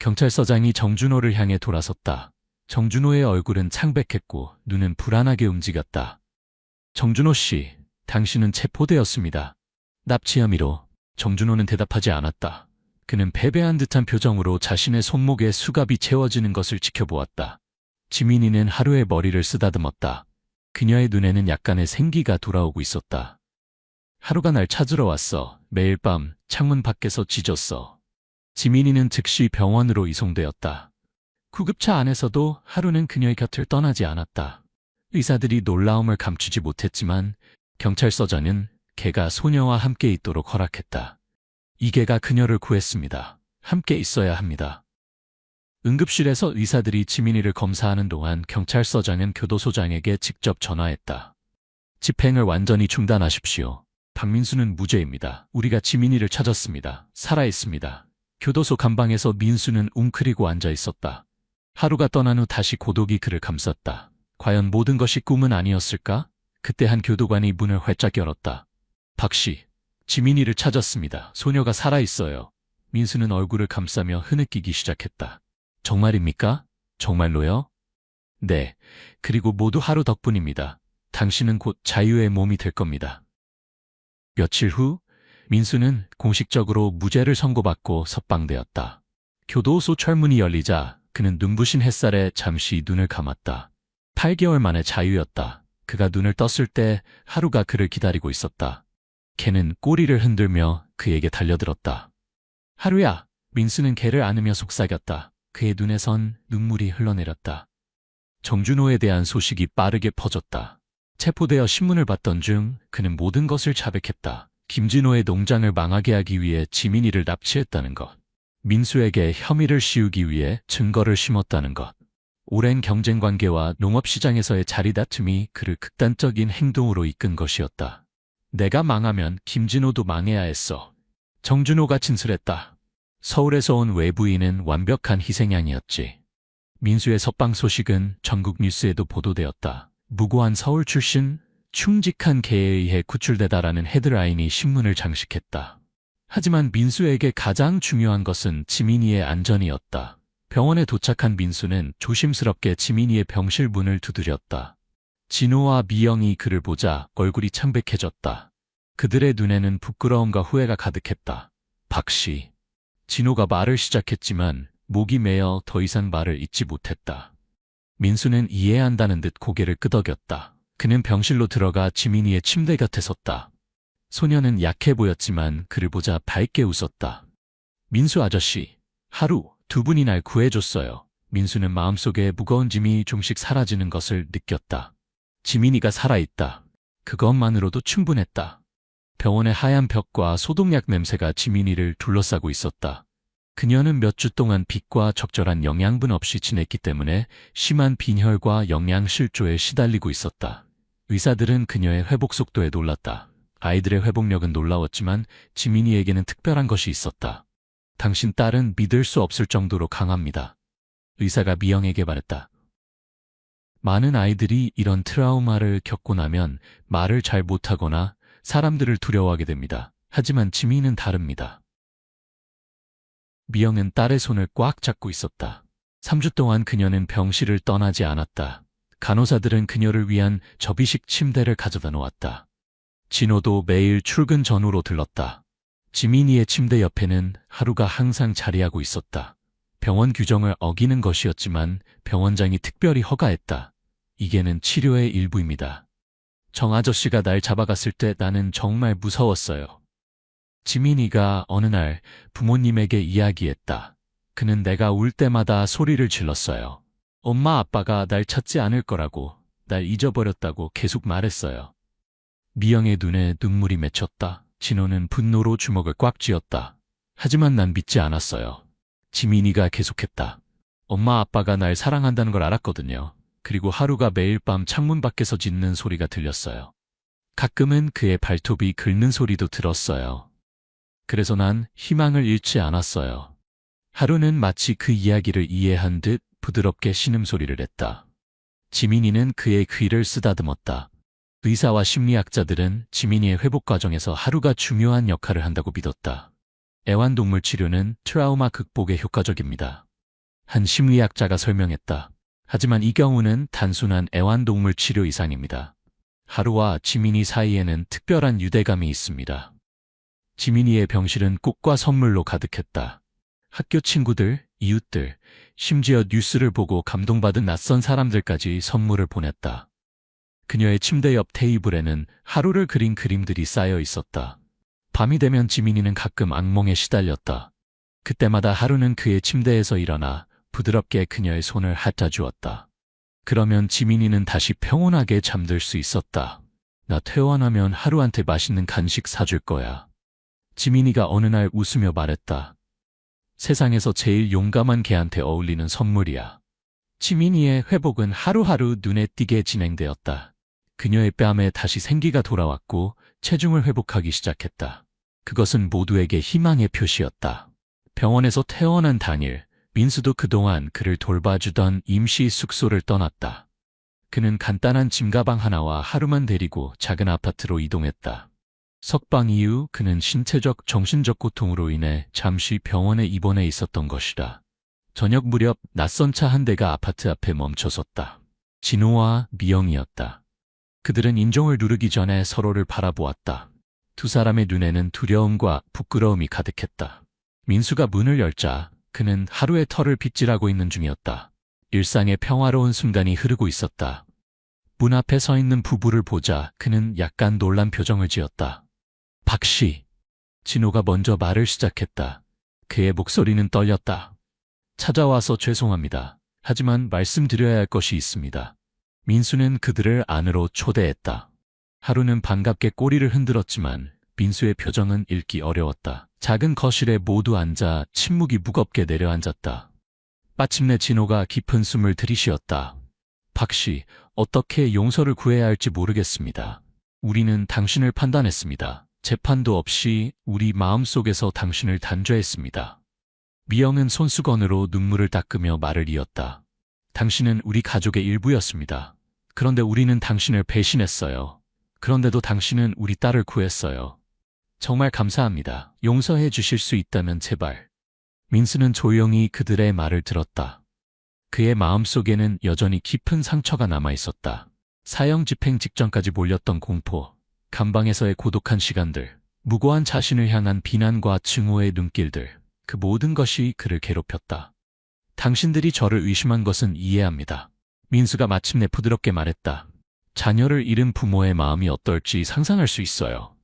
경찰서장이 정준호를 향해 돌아섰다. 정준호의 얼굴은 창백했고 눈은 불안하게 움직였다. 정준호 씨, 당신은 체포되었습니다. 납치 혐의로. 정준호는 대답하지 않았다. 그는 패배한 듯한 표정으로 자신의 손목에 수갑이 채워지는 것을 지켜보았다. 지민이는 하루의 머리를 쓰다듬었다. 그녀의 눈에는 약간의 생기가 돌아오고 있었다. 하루가 날 찾으러 왔어. 매일 밤 창문 밖에서 짖었어. 지민이는 즉시 병원으로 이송되었다. 구급차 안에서도 하루는 그녀의 곁을 떠나지 않았다. 의사들이 놀라움을 감추지 못했지만 경찰서장은 걔가 소녀와 함께 있도록 허락했다. 이 개가 그녀를 구했습니다. 함께 있어야 합니다. 응급실에서 의사들이 지민이를 검사하는 동안 경찰서장은 교도소장에게 직접 전화했다. 집행을 완전히 중단하십시오. 박민수는 무죄입니다. 우리가 지민이를 찾았습니다. 살아있습니다. 교도소 간방에서 민수는 웅크리고 앉아 있었다. 하루가 떠난 후 다시 고독이 그를 감쌌다. 과연 모든 것이 꿈은 아니었을까? 그때 한 교도관이 문을 활짝 열었다. 박 씨, 지민이를 찾았습니다. 소녀가 살아있어요. 민수는 얼굴을 감싸며 흐느끼기 시작했다. 정말입니까? 정말로요? 네, 그리고 모두 하루 덕분입니다. 당신은 곧 자유의 몸이 될 겁니다. 며칠 후 민수는 공식적으로 무죄를 선고받고 석방되었다. 교도소 철문이 열리자 그는 눈부신 햇살에 잠시 눈을 감았다. 8개월 만에 자유였다. 그가 눈을 떴을 때 하루가 그를 기다리고 있었다. 걔는 꼬리를 흔들며 그에게 달려들었다. 하루야! 민수는 걔를 안으며 속삭였다. 그의 눈에선 눈물이 흘러내렸다. 정준호에 대한 소식이 빠르게 퍼졌다. 체포되어 신문을 봤던 중 그는 모든 것을 자백했다. 김진호의 농장을 망하게 하기 위해 지민이를 납치했다는 것. 민수에게 혐의를 씌우기 위해 증거를 심었다는 것. 오랜 경쟁관계와 농업시장에서의 자리다툼이 그를 극단적인 행동으로 이끈 것이었다. 내가 망하면 김진호도 망해야 했어. 정준호가 진술했다. 서울에서 온 외부인은 완벽한 희생양이었지. 민수의 석방 소식은 전국 뉴스에도 보도되었다. 무고한 서울 출신, 충직한 개에 의해 구출되다라는 헤드라인이 신문을 장식했다. 하지만 민수에게 가장 중요한 것은 지민이의 안전이었다. 병원에 도착한 민수는 조심스럽게 지민이의 병실 문을 두드렸다. 진호와 미영이 그를 보자 얼굴이 창백해졌다. 그들의 눈에는 부끄러움과 후회가 가득했다. 박 씨. 진호가 말을 시작했지만 목이 메어 더 이상 말을 잇지 못했다. 민수는 이해한다는 듯 고개를 끄덕였다. 그는 병실로 들어가 지민이의 침대 곁에 섰다. 소녀는 약해 보였지만 그를 보자 밝게 웃었다. 민수 아저씨, 하루, 두 분이 날 구해줬어요. 민수는 마음속에 무거운 짐이 좀씩 사라지는 것을 느꼈다. 지민이가 살아있다. 그것만으로도 충분했다. 병원의 하얀 벽과 소독약 냄새가 지민이를 둘러싸고 있었다. 그녀는 몇 주 동안 빛과 적절한 영양분 없이 지냈기 때문에 심한 빈혈과 영양실조에 시달리고 있었다. 의사들은 그녀의 회복 속도에 놀랐다. 아이들의 회복력은 놀라웠지만 지민이에게는 특별한 것이 있었다. 당신 딸은 믿을 수 없을 정도로 강합니다. 의사가 미영에게 말했다. 많은 아이들이 이런 트라우마를 겪고 나면 말을 잘 못하거나 사람들을 두려워하게 됩니다. 하지만 지민이는 다릅니다. 미영은 딸의 손을 꽉 잡고 있었다. 3주 동안 그녀는 병실을 떠나지 않았다. 간호사들은 그녀를 위한 접이식 침대를 가져다 놓았다. 진호도 매일 출근 전후로 들렀다. 지민이의 침대 옆에는 하루가 항상 자리하고 있었다. 병원 규정을 어기는 것이었지만 병원장이 특별히 허가했다. 이게는 치료의 일부입니다. 정 아저씨가 날 잡아갔을 때 나는 정말 무서웠어요. 지민이가 어느 날 부모님에게 이야기했다. 그는 내가 울 때마다 소리를 질렀어요. 엄마 아빠가 날 찾지 않을 거라고, 날 잊어버렸다고 계속 말했어요. 미영의 눈에 눈물이 맺혔다. 진호는 분노로 주먹을 꽉 쥐었다. 하지만 난 믿지 않았어요. 지민이가 계속했다. 엄마 아빠가 날 사랑한다는 걸 알았거든요. 그리고 하루가 매일 밤 창문 밖에서 짖는 소리가 들렸어요. 가끔은 그의 발톱이 긁는 소리도 들었어요. 그래서 난 희망을 잃지 않았어요. 하루는 마치 그 이야기를 이해한 듯 부드럽게 신음소리를 했다. 지민이는 그의 귀를 쓰다듬었다. 의사와 심리학자들은 지민이의 회복 과정에서 하루가 중요한 역할을 한다고 믿었다. 애완동물 치료는 트라우마 극복에 효과적입니다. 한 심리학자가 설명했다. 하지만 이 경우는 단순한 애완동물 치료 이상입니다. 하루와 지민이 사이에는 특별한 유대감이 있습니다. 지민이의 병실은 꽃과 선물로 가득했다. 학교 친구들, 이웃들, 심지어 뉴스를 보고 감동받은 낯선 사람들까지 선물을 보냈다. 그녀의 침대 옆 테이블에는 하루를 그린 그림들이 쌓여 있었다. 밤이 되면 지민이는 가끔 악몽에 시달렸다. 그때마다 하루는 그의 침대에서 일어나 부드럽게 그녀의 손을 핥아주었다. 그러면 지민이는 다시 평온하게 잠들 수 있었다. 나 퇴원하면 하루한테 맛있는 간식 사줄 거야. 지민이가 어느 날 웃으며 말했다. 세상에서 제일 용감한 개한테 어울리는 선물이야. 지민이의 회복은 하루하루 눈에 띄게 진행되었다. 그녀의 뺨에 다시 생기가 돌아왔고 체중을 회복하기 시작했다. 그것은 모두에게 희망의 표시였다. 병원에서 퇴원한 당일, 민수도 그동안 그를 돌봐주던 임시 숙소를 떠났다. 그는 간단한 짐가방 하나와 하루만 데리고 작은 아파트로 이동했다. 석방 이후 그는 신체적, 정신적 고통으로 인해 잠시 병원에 입원해 있었던 것이다. 저녁 무렵 낯선 차 한 대가 아파트 앞에 멈춰섰다. 진호와 미영이었다. 그들은 인종을 누르기 전에 서로를 바라보았다. 두 사람의 눈에는 두려움과 부끄러움이 가득했다. 민수가 문을 열자 그는 하루의 털을 빗질하고 있는 중이었다. 일상의 평화로운 순간이 흐르고 있었다. 문 앞에 서 있는 부부를 보자 그는 약간 놀란 표정을 지었다. 박 씨. 진호가 먼저 말을 시작했다. 그의 목소리는 떨렸다. 찾아와서 죄송합니다. 하지만 말씀드려야 할 것이 있습니다. 민수는 그들을 안으로 초대했다. 하루는 반갑게 꼬리를 흔들었지만 민수의 표정은 읽기 어려웠다. 작은 거실에 모두 앉아 침묵이 무겁게 내려앉았다. 마침내 진호가 깊은 숨을 들이쉬었다. 박 씨, 어떻게 용서를 구해야 할지 모르겠습니다. 우리는 당신을 판단했습니다. 재판도 없이 우리 마음속에서 당신을 단죄했습니다. 미영은 손수건으로 눈물을 닦으며 말을 이었다. 당신은 우리 가족의 일부였습니다. 그런데 우리는 당신을 배신했어요. 그런데도 당신은 우리 딸을 구했어요. 정말 감사합니다. 용서해 주실 수 있다면 제발. 민수는 조용히 그들의 말을 들었다. 그의 마음속에는 여전히 깊은 상처가 남아 있었다. 사형 집행 직전까지 몰렸던 공포, 감방에서의 고독한 시간들, 무고한 자신을 향한 비난과 증오의 눈길들, 그 모든 것이 그를 괴롭혔다. 당신들이 저를 의심한 것은 이해합니다. 민수가 마침내 부드럽게 말했다. 자녀를 잃은 부모의 마음이 어떨지 상상할 수 있어요.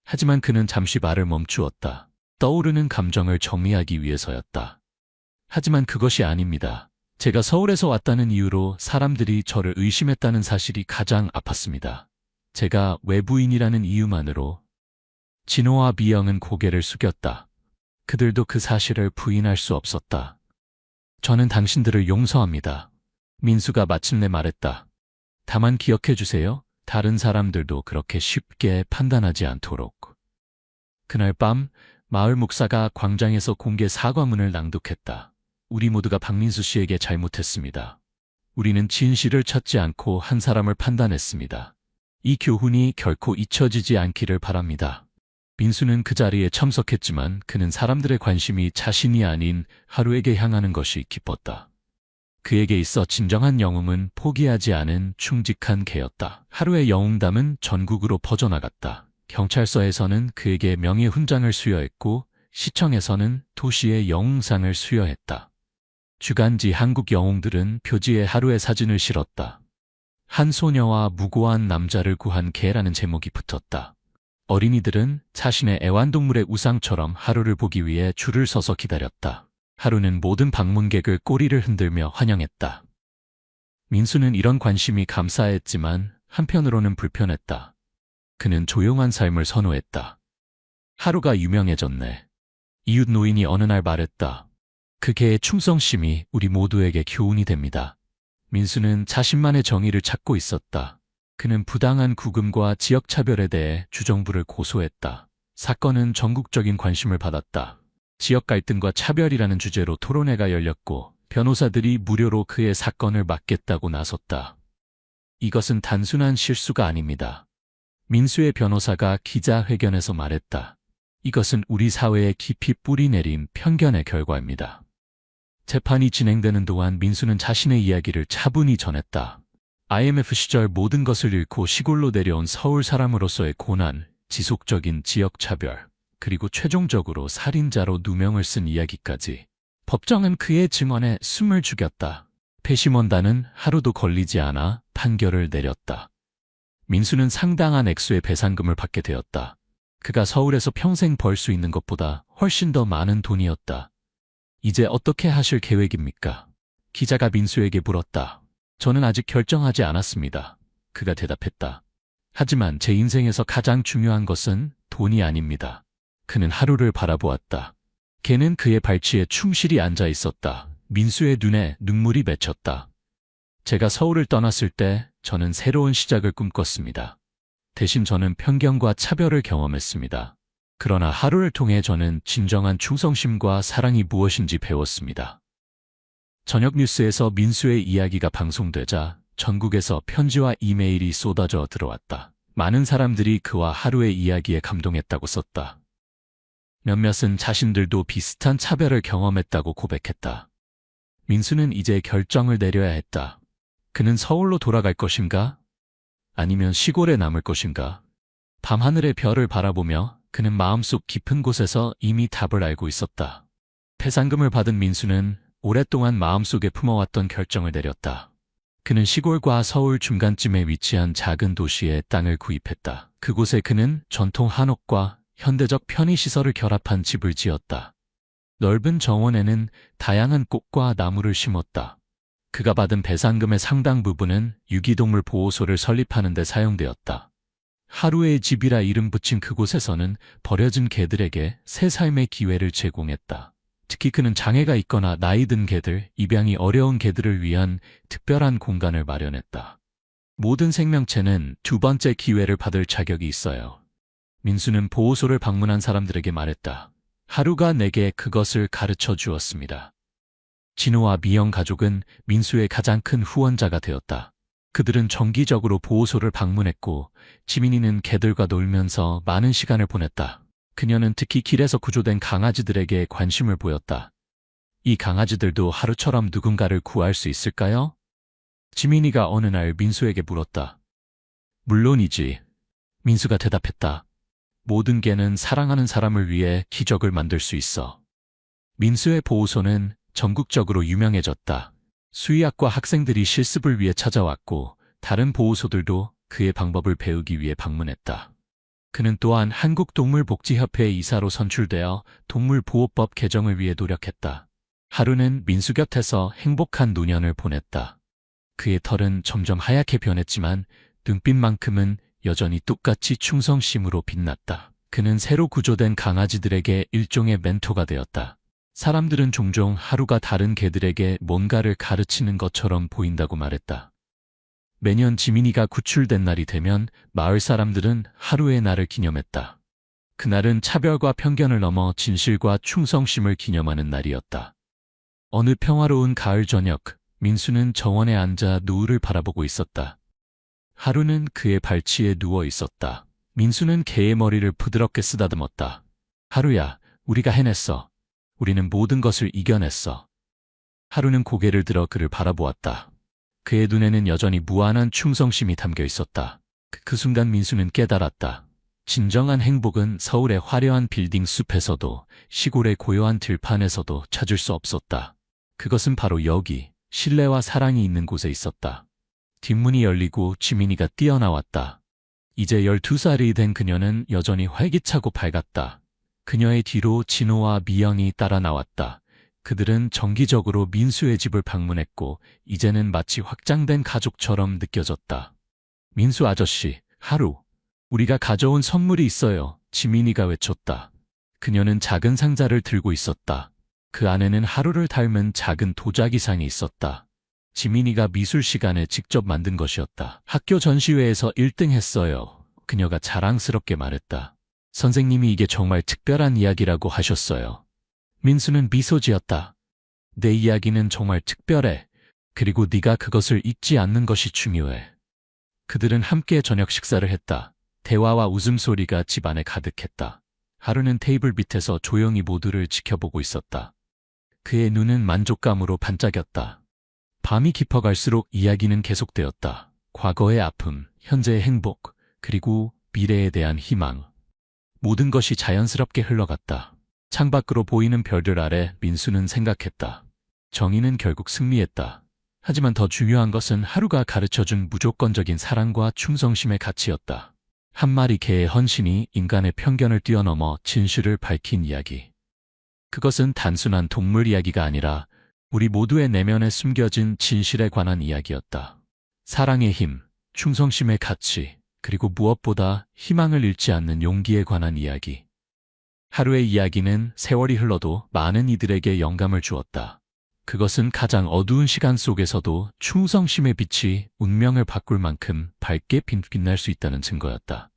하지만 그는 잠시 말을 멈추었다. 떠오르는 감정을 정리하기 위해서였다. 하지만 그것이 아닙니다. 제가 서울에서 왔다는 이유로 사람들이 저를 의심했다는 사실이 가장 아팠습니다. 제가 외부인이라는 이유만으로. 진호와 미영은 고개를 숙였다. 그들도 그 사실을 부인할 수 없었다. 저는 당신들을 용서합니다. 민수가 마침내 말했다. 다만 기억해 주세요. 다른 사람들도 그렇게 쉽게 판단하지 않도록. 그날 밤 마을 목사가 광장에서 공개 사과문을 낭독했다. 우리 모두가 박민수 씨에게 잘못했습니다. 우리는 진실을 찾지 않고 한 사람을 판단했습니다. 이 교훈이 결코 잊혀지지 않기를 바랍니다. 민수는 그 자리에 참석했지만 그는 사람들의 관심이 자신이 아닌 하루에게 향하는 것이 기뻤다. 그에게 있어 진정한 영웅은 포기하지 않은 충직한 개였다. 하루의 영웅담은 전국으로 퍼져나갔다. 경찰서에서는 그에게 명예훈장을 수여했고 시청에서는 도시의 영웅상을 수여했다. 주간지 한국 영웅들은 표지에 하루의 사진을 실었다. 한 소녀와 무고한 남자를 구한 개라는 제목이 붙었다. 어린이들은 자신의 애완동물의 우상처럼 하루를 보기 위해 줄을 서서 기다렸다. 하루는 모든 방문객을 꼬리를 흔들며 환영했다. 민수는 이런 관심이 감사했지만 한편으로는 불편했다. 그는 조용한 삶을 선호했다. 하루가 유명해졌네. 이웃 노인이 어느 날 말했다. 그 개의 충성심이 우리 모두에게 교훈이 됩니다. 민수는 자신만의 정의를 찾고 있었다. 그는 부당한 구금과 지역차별에 대해 주정부를 고소했다. 사건은 전국적인 관심을 받았다. 지역 갈등과 차별이라는 주제로 토론회가 열렸고 변호사들이 무료로 그의 사건을 맡겠다고 나섰다. 이것은 단순한 실수가 아닙니다. 민수의 변호사가 기자회견에서 말했다. 이것은 우리 사회에 깊이 뿌리내린 편견의 결과입니다. 재판이 진행되는 동안 민수는 자신의 이야기를 차분히 전했다. IMF 시절 모든 것을 잃고 시골로 내려온 서울 사람으로서의 고난, 지속적인 지역차별, 그리고 최종적으로 살인자로 누명을 쓴 이야기까지. 법정은 그의 증언에 숨을 죽였다. 패심원단은 하루도 걸리지 않아 판결을 내렸다. 민수는 상당한 액수의 배상금을 받게 되었다. 그가 서울에서 평생 벌 수 있는 것보다 훨씬 더 많은 돈이었다. 이제 어떻게 하실 계획입니까? 기자가 민수에게 물었다. 저는 아직 결정하지 않았습니다. 그가 대답했다. 하지만 제 인생에서 가장 중요한 것은 돈이 아닙니다. 그는 하루를 바라보았다. 걔는 그의 발치에 충실히 앉아 있었다. 민수의 눈에 눈물이 맺혔다. 제가 서울을 떠났을 때 저는 새로운 시작을 꿈꿨습니다. 대신 저는 편견과 차별을 경험했습니다. 그러나 하루를 통해 저는 진정한 충성심과 사랑이 무엇인지 배웠습니다. 저녁 뉴스에서 민수의 이야기가 방송되자 전국에서 편지와 이메일이 쏟아져 들어왔다. 많은 사람들이 그와 하루의 이야기에 감동했다고 썼다. 몇몇은 자신들도 비슷한 차별을 경험했다고 고백했다. 민수는 이제 결정을 내려야 했다. 그는 서울로 돌아갈 것인가? 아니면 시골에 남을 것인가? 밤하늘의 별을 바라보며 그는 마음속 깊은 곳에서 이미 답을 알고 있었다. 배상금을 받은 민수는 오랫동안 마음속에 품어왔던 결정을 내렸다. 그는 시골과 서울 중간쯤에 위치한 작은 도시에 땅을 구입했다. 그곳에 그는 전통 한옥과 현대적 편의시설을 결합한 집을 지었다. 넓은 정원에는 다양한 꽃과 나무를 심었다. 그가 받은 배상금의 상당 부분은 유기동물 보호소를 설립하는 데 사용되었다. 하루의 집이라 이름 붙인 그곳에서는 버려진 개들에게 새 삶의 기회를 제공했다. 특히 그는 장애가 있거나 나이 든 개들, 입양이 어려운 개들을 위한 특별한 공간을 마련했다. 모든 생명체는 두 번째 기회를 받을 자격이 있어요. 민수는 보호소를 방문한 사람들에게 말했다. 하루가 내게 그것을 가르쳐 주었습니다. 진호와 미영 가족은 민수의 가장 큰 후원자가 되었다. 그들은 정기적으로 보호소를 방문했고 지민이는 개들과 놀면서 많은 시간을 보냈다. 그녀는 특히 길에서 구조된 강아지들에게 관심을 보였다. 이 강아지들도 하루처럼 누군가를 구할 수 있을까요? 지민이가 어느 날 민수에게 물었다. 물론이지. 민수가 대답했다. 모든 개는 사랑하는 사람을 위해 기적을 만들 수 있어. 민수의 보호소는 전국적으로 유명해졌다. 수의학과 학생들이 실습을 위해 찾아왔고 다른 보호소들도 그의 방법을 배우기 위해 방문했다. 그는 또한 한국동물복지협회의 이사로 선출되어 동물보호법 개정을 위해 노력했다. 하루는 민수 곁에서 행복한 노년을 보냈다. 그의 털은 점점 하얗게 변했지만 눈빛만큼은 여전히 똑같이 충성심으로 빛났다. 그는 새로 구조된 강아지들에게 일종의 멘토가 되었다. 사람들은 종종 하루가 다른 개들에게 뭔가를 가르치는 것처럼 보인다고 말했다. 매년 지민이가 구출된 날이 되면 마을 사람들은 하루의 날을 기념했다. 그날은 차별과 편견을 넘어 진실과 충성심을 기념하는 날이었다. 어느 평화로운 가을 저녁, 민수는 정원에 앉아 노을을 바라보고 있었다. 하루는 그의 발치에 누워 있었다. 민수는 개의 머리를 부드럽게 쓰다듬었다. 하루야, 우리가 해냈어. 우리는 모든 것을 이겨냈어. 하루는 고개를 들어 그를 바라보았다. 그의 눈에는 여전히 무한한 충성심이 담겨 있었다. 그 순간 민수는 깨달았다. 진정한 행복은 서울의 화려한 빌딩 숲에서도 시골의 고요한 들판에서도 찾을 수 없었다. 그것은 바로 여기, 신뢰와 사랑이 있는 곳에 있었다. 뒷문이 열리고 지민이가 뛰어나왔다. 이제 12살이 된 그녀는 여전히 활기차고 밝았다. 그녀의 뒤로 진호와 미영이 따라 나왔다. 그들은 정기적으로 민수의 집을 방문했고 이제는 마치 확장된 가족처럼 느껴졌다. 민수 아저씨, 하루. 우리가 가져온 선물이 있어요. 지민이가 외쳤다. 그녀는 작은 상자를 들고 있었다. 그 안에는 하루를 닮은 작은 도자기상이 있었다. 지민이가 미술 시간에 직접 만든 것이었다. 학교 전시회에서 1등 했어요. 그녀가 자랑스럽게 말했다. 선생님이 이게 정말 특별한 이야기라고 하셨어요. 민수는 미소 지었다. 내 이야기는 정말 특별해. 그리고 네가 그것을 잊지 않는 것이 중요해. 그들은 함께 저녁 식사를 했다. 대화와 웃음소리가 집안에 가득했다. 하루는 테이블 밑에서 조용히 모두를 지켜보고 있었다. 그의 눈은 만족감으로 반짝였다. 밤이 깊어갈수록 이야기는 계속되었다. 과거의 아픔, 현재의 행복, 그리고 미래에 대한 희망. 모든 것이 자연스럽게 흘러갔다. 창밖으로 보이는 별들 아래 민수는 생각했다. 정의는 결국 승리했다. 하지만 더 중요한 것은 하루가 가르쳐준 무조건적인 사랑과 충성심의 가치였다. 한 마리 개의 헌신이 인간의 편견을 뛰어넘어 진실을 밝힌 이야기. 그것은 단순한 동물 이야기가 아니라 우리 모두의 내면에 숨겨진 진실에 관한 이야기였다. 사랑의 힘, 충성심의 가치, 그리고 무엇보다 희망을 잃지 않는 용기에 관한 이야기. 하루의 이야기는 세월이 흘러도 많은 이들에게 영감을 주었다. 그것은 가장 어두운 시간 속에서도 충성심의 빛이 운명을 바꿀 만큼 밝게 빛날 수 있다는 증거였다.